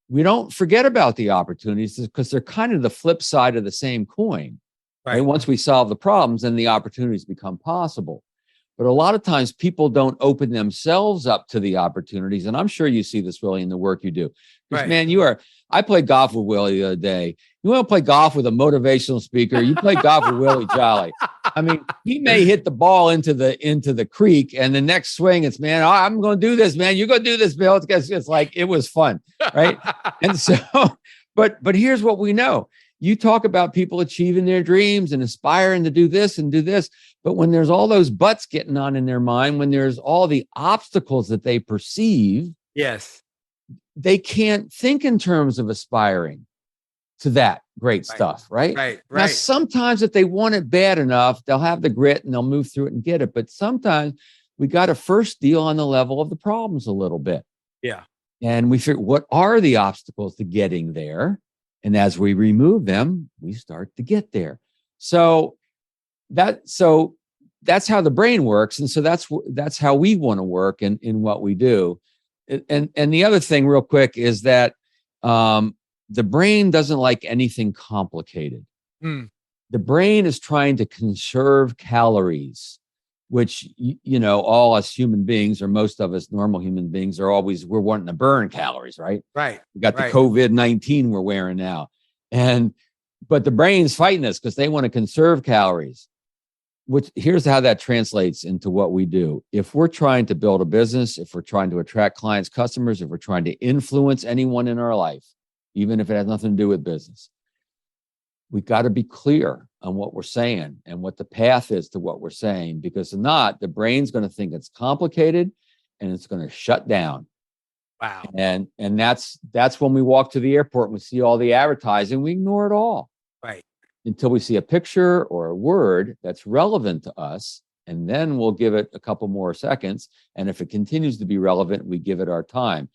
We don't forget about the opportunities because they're kind of the flip side of the same coin. Right. Once we solve the problems, then the opportunities become possible. But a lot of times people don't open themselves up to the opportunities. And I'm sure you see this, Willie, in the work you do. Because, man, I played golf with Willie the other day. You want to play golf with a motivational speaker, you play golf with Willie Jolley. I mean, he may hit the ball into the creek, and the next swing, it's, man, I'm going to do this, man. You're going to do this, Bill. It's like, it was fun, right? And so, but here's what we know. You talk about people achieving their dreams and aspiring to do this and do this. But when there's all those buts getting on in their mind, when there's all the obstacles that they perceive, yes, they can't think in terms of aspiring to that great stuff, right? Right. Now, sometimes if they want it bad enough, they'll have the grit and they'll move through it and get it. But sometimes we got to first deal on the level of the problems a little bit. Yeah. And we figure, what are the obstacles to getting there? And as we remove them, we start to get there. So that's how the brain works. And so that's how we want to work in what we do. And the other thing real quick is that the brain doesn't like anything complicated. The brain is trying to conserve calories, which, all us human beings, or most of us normal human beings, we're wanting to burn calories, right? Right. We got the COVID-19 we're wearing now. But the brain's fighting us because they want to conserve calories. here's how that translates into what we do. If we're trying to build a business, if we're trying to attract clients, customers, if we're trying to influence anyone in our life, even if it has nothing to do with business, we've got to be clear on what we're saying and what the path is to what we're saying, because if not, the brain's going to think it's complicated and it's going to shut down. Wow. And that's when we walk to the airport and we see all the advertising, we ignore it all. Right. Until we see a picture or a word that's relevant to us, and then we'll give it a couple more seconds. And if it continues to be relevant, we give it our time.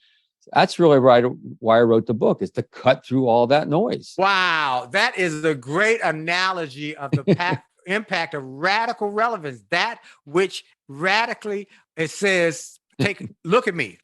That's really why I wrote the book, is to cut through all that noise. Wow. That is a great analogy of the impact of radical relevance. That which radically, it says, look at me,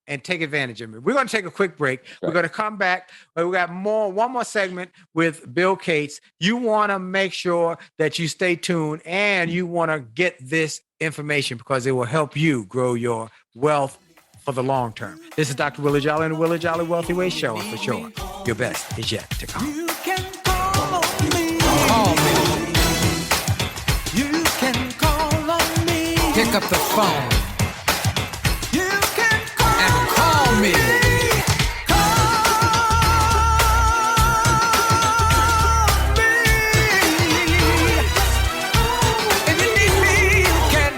and take advantage of me. We're going to take a quick break. Right. We're going to come back. We got one more segment with Bill Cates. You want to make sure that you stay tuned and you want to get this information because it will help you grow your wealth for the long term. This is Dr. Willie Jolley and the Willie Jolley Wealthy Way Show. And for sure, your best is yet to come. You can call on me. Call me. You can call on me. Pick up the phone. Call me. If you need me, you can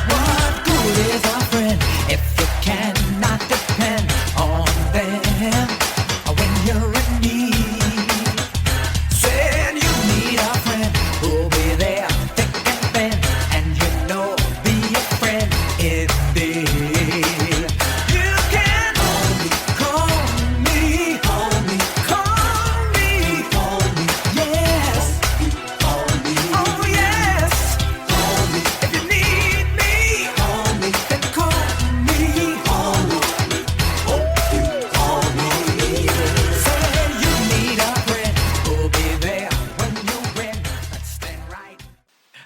What good is a friend if you cannot depend on them when you're in need?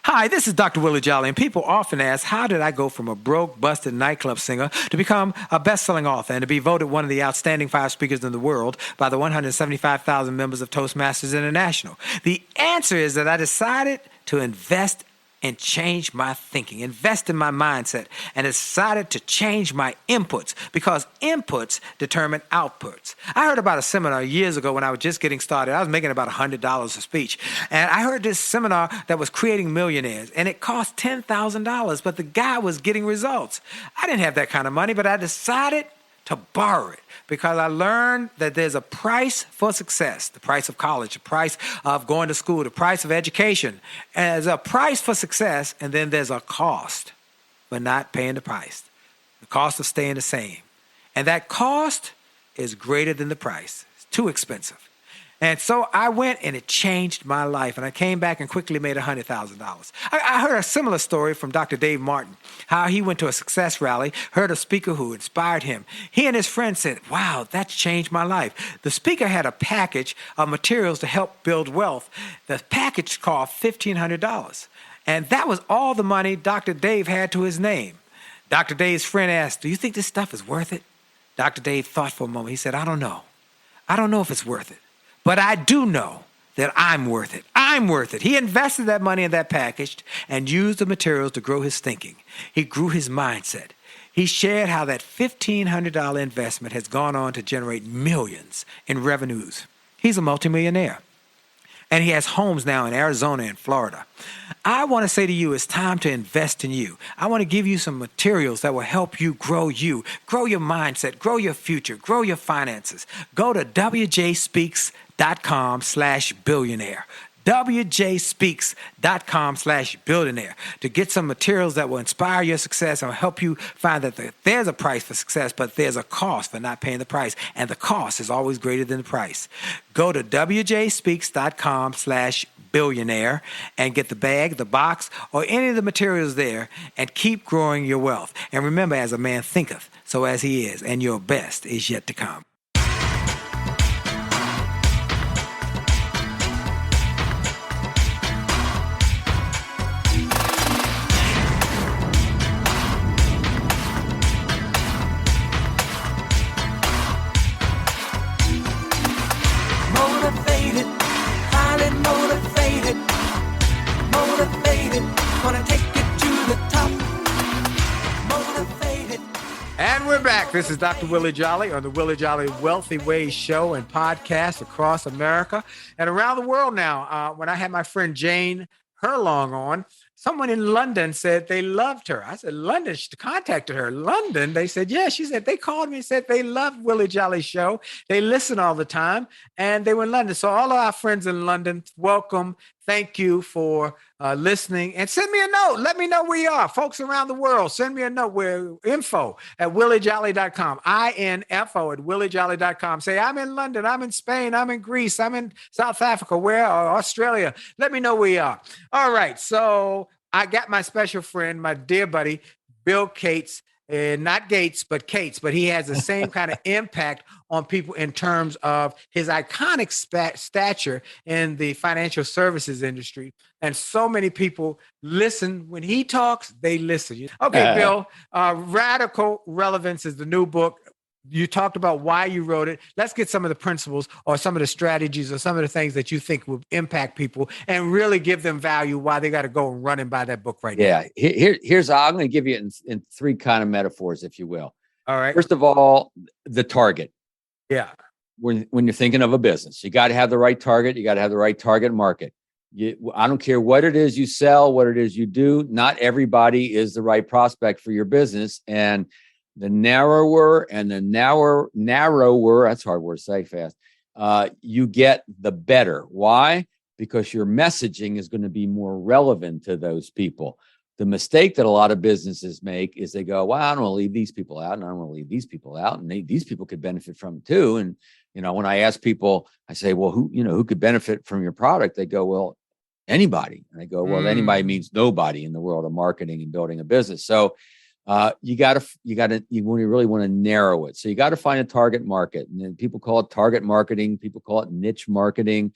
Hi, this is Dr. Willie Jolley, and people often ask, how did I go from a broke, busted nightclub singer to become a best-selling author and to be voted one of the outstanding 5 speakers in the world by the 175,000 members of Toastmasters International? The answer is that I decided to invest and change my thinking, invest in my mindset, and decided to change my inputs because inputs determine outputs. I heard about a seminar years ago when I was just getting started. I was making about $100 a speech. And I heard this seminar that was creating millionaires, and it cost $10,000, but the guy was getting results. I didn't have that kind of money, but I decided to borrow it because I learned that there's a price for success, the price of college, the price of going to school, the price of education. And there's a price for success, and then there's a cost for not paying the price, the cost of staying the same. And that cost is greater than the price. It's too expensive. And so I went and it changed my life. And I came back and quickly made $100,000. I heard a similar story from Dr. Dave Martin, how he went to a success rally, heard a speaker who inspired him. He and his friends said, wow, that's changed my life. The speaker had a package of materials to help build wealth. The package cost $1,500. And that was all the money Dr. Dave had to his name. Dr. Dave's friend asked, do you think this stuff is worth it? Dr. Dave thought for a moment. He said, I don't know. I don't know if it's worth it. But I do know that I'm worth it. I'm worth it. He invested that money in that package and used the materials to grow his thinking. He grew his mindset. He shared how that $1,500 investment has gone on to generate millions in revenues. He's a multimillionaire. And he has homes now in Arizona and Florida. I want to say to you, it's time to invest in you. I want to give you some materials that will help you, grow your mindset, grow your future, grow your finances. Go to wjspeaks.com/billionaire. wjspeaks.com/billionaire to get some materials that will inspire your success and help you find that there's a price for success, but there's a cost for not paying the price. And the cost is always greater than the price. Go to wjspeaks.com/billionaire and get the bag, the box, or any of the materials there and keep growing your wealth. And remember, as a man thinketh, so as he is, and your best is yet to come. we're back. This is Dr. Willie Jolley on the Willie Jolley Wealthy Ways show and podcast across America and around the world now. When I had my friend Jane Herlong on, someone in London said they loved her. I said, London? She contacted her. London? They said, yeah. She said, they called me and said they loved Willie Jolley's show. They listen all the time, and they were in London. So all of our friends in London, welcome. Thank you for listening. And send me a note. Let me know where you are. Folks around the world, send me a note. We're info@williejolly.com. info at williejolly.com. Say, I'm in London. I'm in Spain. I'm in Greece. I'm in South Africa. Where? Or Australia. Let me know where you are. All right. So I got my special friend, my dear buddy, Bill Cates. Not Gates, but Cates, but he has the same kind of impact on people in terms of his iconic stature in the financial services industry. And so many people listen. When he talks, they listen. Okay, Bill, Radical Relevance is the new book. You talked about why you wrote it. Let's get some of the principles or some of the strategies or some of the things that you think will impact people and really give them value, why they got to go and run and buy that book right now. Yeah. Here's I'm going to give you it in three kind of metaphors, if you will. All right. First of all, the target. Yeah. When you're thinking of a business, you got to have the right target. You got to have the right target market. I don't care what it is you sell, what it is you do. Not everybody is the right prospect for your business. And the narrower and the narrower, that's a hard word to say fast, you get, the better. Why? Because your messaging is going to be more relevant to those people. The mistake that a lot of businesses make is they go, well, I don't want to leave these people out, and I don't want to leave these people out, and these people could benefit from it too. And, when I ask people, I say, well, who could benefit from your product? They go, well, anybody. And I go, well, anybody means nobody in the world of marketing and building a business. So you really want to narrow it. So you got to find a target market. And then people call it target marketing. People call it niche marketing,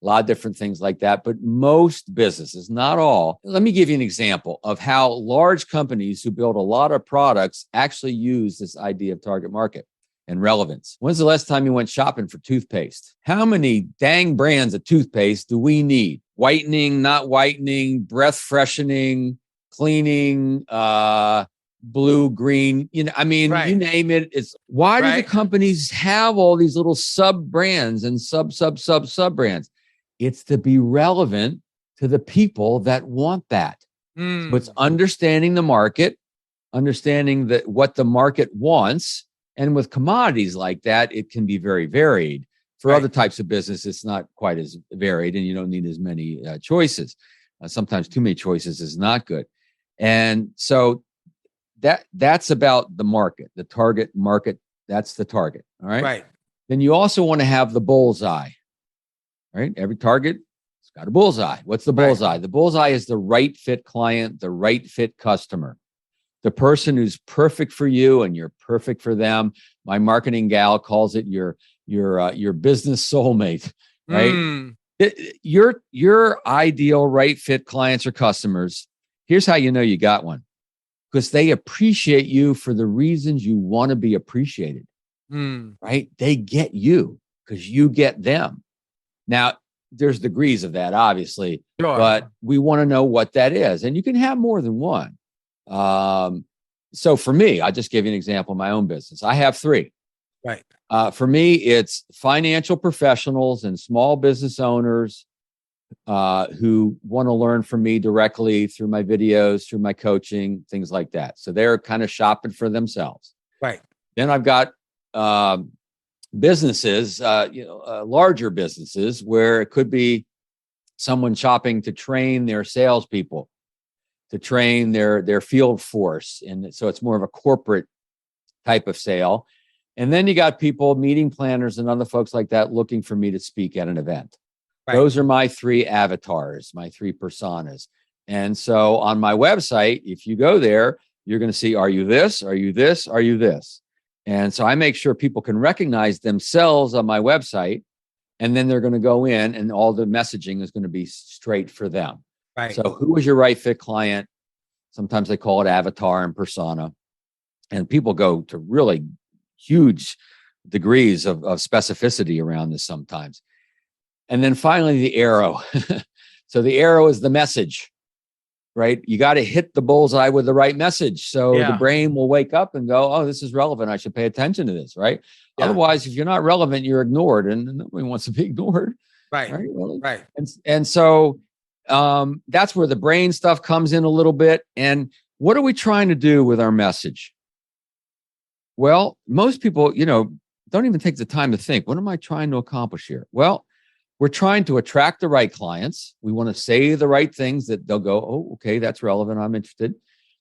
a lot of different things like that. But most businesses, not all. Let me give you an example of how large companies who build a lot of products actually use this idea of target market and relevance. When's the last time you went shopping for toothpaste? How many dang brands of toothpaste do we need? Whitening, not whitening, breath freshening, cleaning, blue, green, Right. You name it. It's why do the companies have all these little sub brands and sub brands? It's to be relevant to the people that want that. So it's understanding the market, understanding that what the market wants. And with commodities like that, it can be very varied. For other types of business, it's not quite as varied, and you don't need as many choices. Sometimes too many choices is not good. And so that's about the market, the target market. That's the target. All right. Right. Then you also want to have the bullseye, right? Every target has got a bullseye. What's the bullseye? Right. The bullseye is the right fit client, the right fit customer, the person who's perfect for you and you're perfect for them. My marketing gal calls it your business soulmate, right? Your ideal right fit clients or customers. Here's how you know you got one. Because they appreciate you for the reasons you want to be appreciated, right? They get you because you get them. Now, there's degrees of that, obviously, but we want to know what that is. And you can have more than one. So for me, I'll just give you an example of my own business. I have three. Right. For me, it's financial professionals and small business owners who want to learn from me directly through my videos, through my coaching, things like that. So they're kind of shopping for themselves. Right. Then I've got businesses, larger businesses where it could be someone shopping to train their salespeople, to train their field force. And so it's more of a corporate type of sale. And then you got people, meeting planners and other folks like that looking for me to speak at an event. Right. Those are my three avatars, my three personas. And so on my website, if you go there, you're going to see, are you this? Are you this? Are you this? And so I make sure people can recognize themselves on my website. And then they're going to go in and all the messaging is going to be straight for them. Right. So who is your right fit client? Sometimes they call it avatar and persona. And people go to really huge degrees of specificity around this sometimes. And then finally, the arrow. So the arrow is the message, right? You got to hit the bullseye with the right message. So Yeah. the brain will wake up and go, oh, this is relevant. I should pay attention to this, right? Yeah. Otherwise, if you're not relevant, you're ignored, and nobody wants to be ignored. Right. Right. Well, Right. And so that's where the brain stuff comes in a little bit. And what are we trying to do with our message? Well, most people, don't even take the time to think, what am I trying to accomplish here? Well, we're trying to attract the right clients. We want to say the right things that they'll go, oh, okay, that's relevant. I'm interested.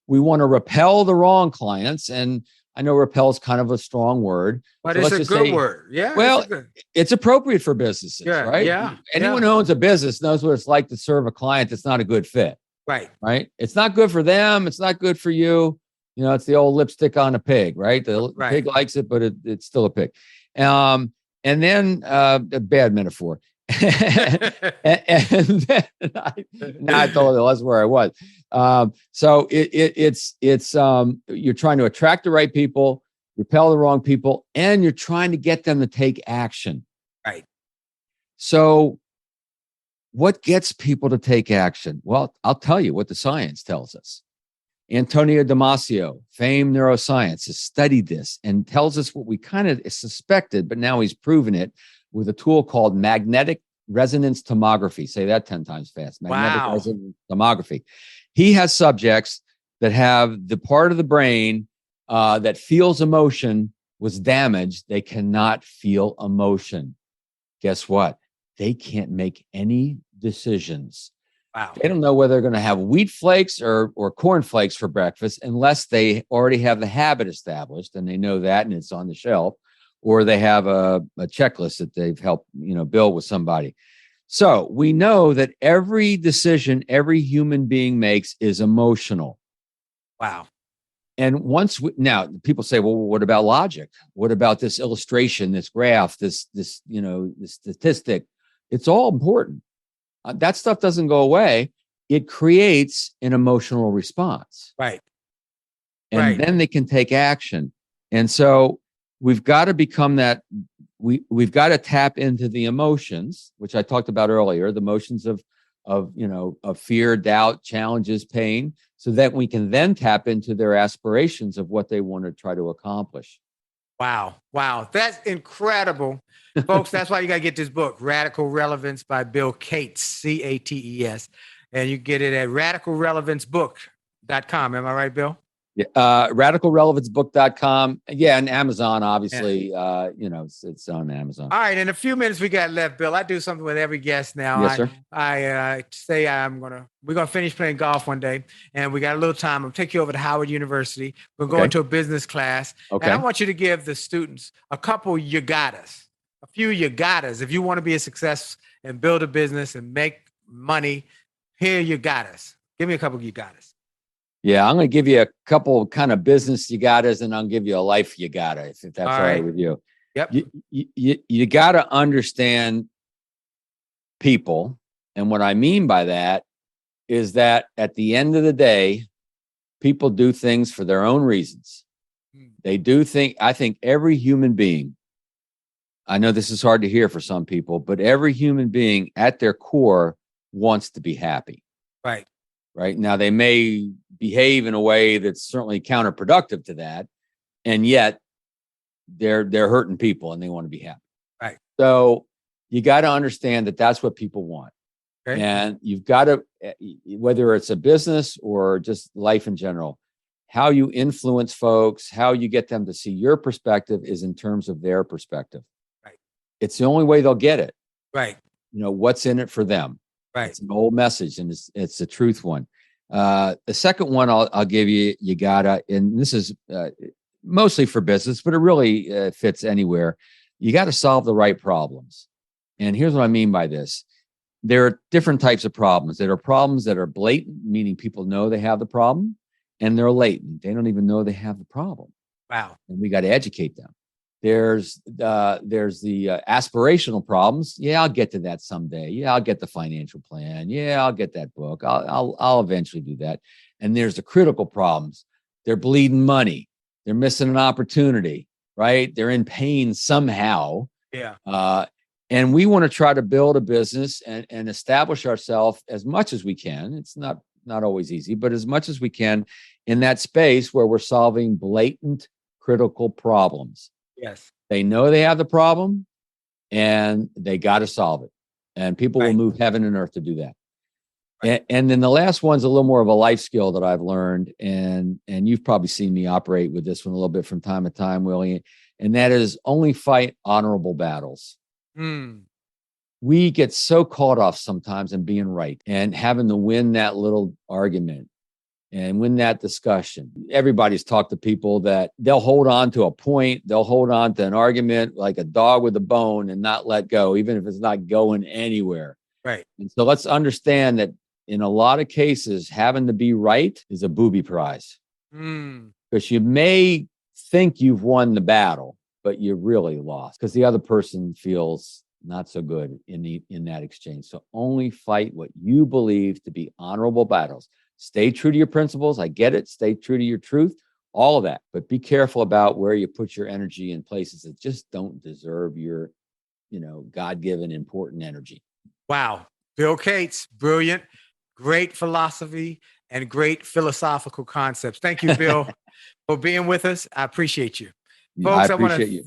We want to repel the wrong clients. And I know repel is kind of a strong word. But So it's let's a just good say, word. Yeah. well, it's good. it's appropriate for businesses, Yeah, right? yeah, Anyone yeah. who owns a business knows what it's like to serve a client that's not a good fit, Right. right? It's not good for them. It's not good for you. It's the old lipstick on a pig, right? The Right. pig likes it, but it's still a pig. And then a bad metaphor. and then I told you that's where I was. So it's you're trying to attract the right people, repel the wrong people, and you're trying to get them to take action. Right. So what gets people to take action? Well, I'll tell you what the science tells us. Antonio Damasio, famed neuroscience, has studied this and tells us what we kind of suspected, but now he's proven it with a tool called magnetic resonance tomography. Say that 10 times fast. Magnetic Wow. resonance tomography. He has subjects that have the part of the brain that feels emotion was damaged. They cannot feel emotion. Guess what? They can't make any decisions. Wow. They don't know whether they're going to have wheat flakes or corn flakes for breakfast unless they already have the habit established and they know that and it's on the shelf, or they have a checklist that they've helped build with somebody. So we know that every decision every human being makes is emotional. Wow. And now people say, well, what about logic? What about this illustration, this graph, this statistic? It's all important. That stuff doesn't go away. It creates an emotional response. Right. And Right. then they can take action. And so we've got to become that. We've got to tap into the emotions, which I talked about earlier, the emotions of fear, doubt, challenges, pain, so that we can then tap into their aspirations of what they want to try to accomplish. Wow. Wow. That's incredible. Folks, that's why you got to get this book, Radical Relevance by Bill Cates, Cates. And you get it at radicalrelevancebook.com. Am I right, Bill? Yeah, radicalrelevancebook.com. Yeah, and Amazon, obviously, it's on Amazon. All right. In a few minutes we got left, Bill. I do something with every guest now. Yes, sir. I say we're going to finish playing golf one day, and we got a little time. I'm going to take you over to Howard University. We're going to a business class. Okay. And I want you to give the students a couple you gottas, a few you gottas. If you want to be a success and build a business and make money, here you gottas. Give me a couple you gottas. Yeah, I'm going to give you a couple kind of business you gottas, and I'll give you a life you gotta, if that's all right with you. Yep. You got to understand people. And what I mean by that is that at the end of the day, people do things for their own reasons. They do I think every human being, I know this is hard to hear for some people, but every human being at their core wants to be happy. Right. Right. Now, they may behave in a way that's certainly counterproductive to that. And yet they're hurting people and they want to be happy. Right. So you got to understand that that's what people want. Okay. And you've got to, whether it's a business or just life in general, how you influence folks, how you get them to see your perspective is in terms of their perspective. Right. It's the only way they'll get it. Right. What's in it for them. Right. It's an old message, and it's a truth one. The second one I'll give you gotta, and this is mostly for business, but it really fits anywhere. You got to solve the right problems. And here's what I mean by this. There are different types of problems. There are problems that are blatant, meaning people know they have the problem, and they're latent. They don't even know they have the problem. Wow. And we got to educate them. There's the aspirational problems. Yeah, I'll get to that someday. Yeah, I'll get the financial plan. Yeah, I'll get that book. I'll eventually do that. And there's the critical problems. They're bleeding money. They're missing an opportunity, right? They're in pain somehow. Yeah. And we want to try to build a business and establish ourselves as much as we can. It's not not always easy, but as much as we can in that space where we're solving blatant critical problems. Yes. They know they have the problem and they got to solve it. And people will move heaven and earth to do that. And then the last one's a little more of a life skill that I've learned. And you've probably seen me operate with this one a little bit from time to time, Willie. And that is only fight honorable battles. We get so caught off sometimes in being right and having to win that little argument and win that discussion. Everybody's talked to people that they'll hold on to a point, they'll hold on to an argument like a dog with a bone and not let go, even if it's not going anywhere. Right. And so let's understand that in a lot of cases, having to be right is a booby prize. Because you may think you've won the battle, but you really lost because the other person feels not so good in that exchange. So only fight what you believe to be honorable battles. Stay true to your principles. I get it. Stay true to your truth, all of that. But be careful about where you put your energy in places that just don't deserve your, God-given important energy. Wow. Bill Cates, brilliant, great philosophy and great philosophical concepts. Thank you, Bill, for being with us. I appreciate you. Folks, I appreciate you.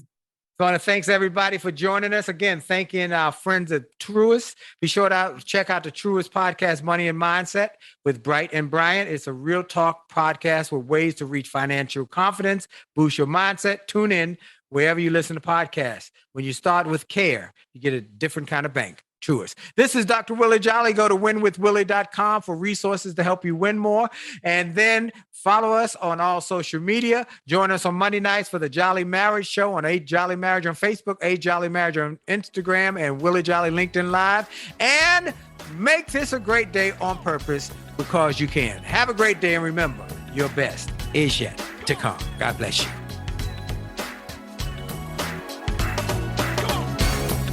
I want to thank everybody for joining us. Again, thanking our friends at Truist. Be sure to check out the Truist podcast, Money and Mindset with Bright and Brian. It's a real talk podcast with ways to reach financial confidence, boost your mindset. Tune in wherever you listen to podcasts. When you start with care, you get a different kind of bank. Truist. This is Dr. Willie Jolley. Go to winwithwillie.com for resources to help you win more. And then follow us on all social media. Join us on Monday nights for the Jolly Marriage Show on 8 Jolly Marriage on Facebook, 8 Jolly Marriage on Instagram, and Willie Jolley LinkedIn Live. And make this a great day on purpose because you can. Have a great day, and remember, your best is yet to come. God bless you.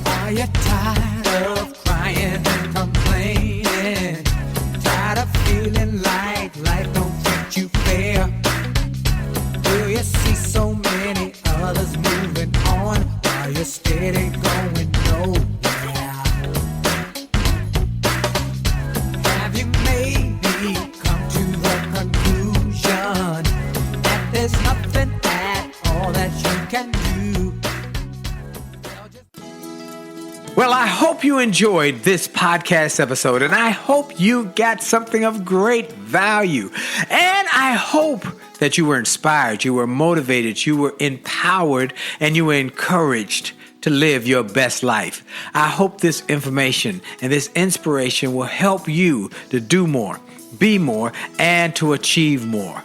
Are you tired of crying and complaining? Tired of feeling like life don't treat you fair? Do you see so many others moving on while you're steady going nowhere? Have you maybe come to the conclusion that there's nothing at all that you can do? Well, I hope you enjoyed this podcast episode, and I hope you got something of great value. And I hope that you were inspired, you were motivated, you were empowered, and you were encouraged to live your best life. I hope this information and this inspiration will help you to do more, be more, and to achieve more.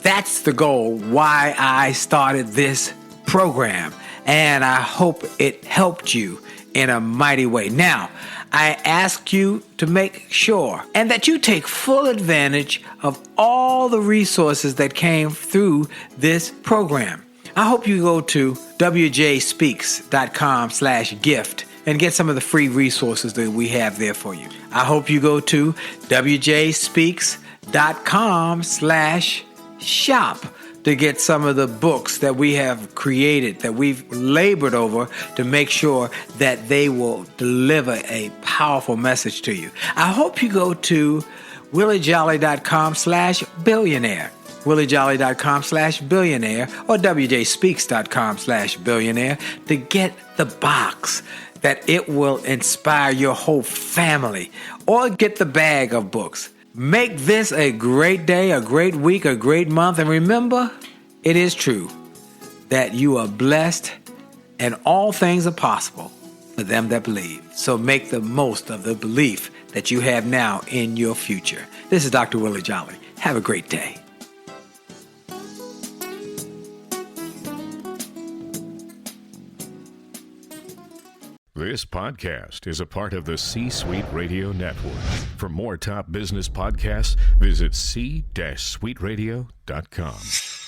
That's the goal why I started this program, and I hope it helped you in a mighty way. Now, I ask you to make sure and that you take full advantage of all the resources that came through this program. I hope you go to wjspeaks.com/gift and get some of the free resources that we have there for you. I hope you go to wjspeaks.com/shop to get some of the books that we have created, that we've labored over to make sure that they will deliver a powerful message to you. I hope you go to williejolly.com/billionaire, williejolly.com/billionaire, or wjspeaks.com/billionaire to get the box that it will inspire your whole family, or get the bag of books. Make this a great day, a great week, a great month. And remember, it is true that you are blessed and all things are possible for them that believe. So make the most of the belief that you have now in your future. This is Dr. Willie Jolley. Have a great day. This podcast is a part of the C-Suite Radio Network. For more top business podcasts, visit c-suiteradio.com.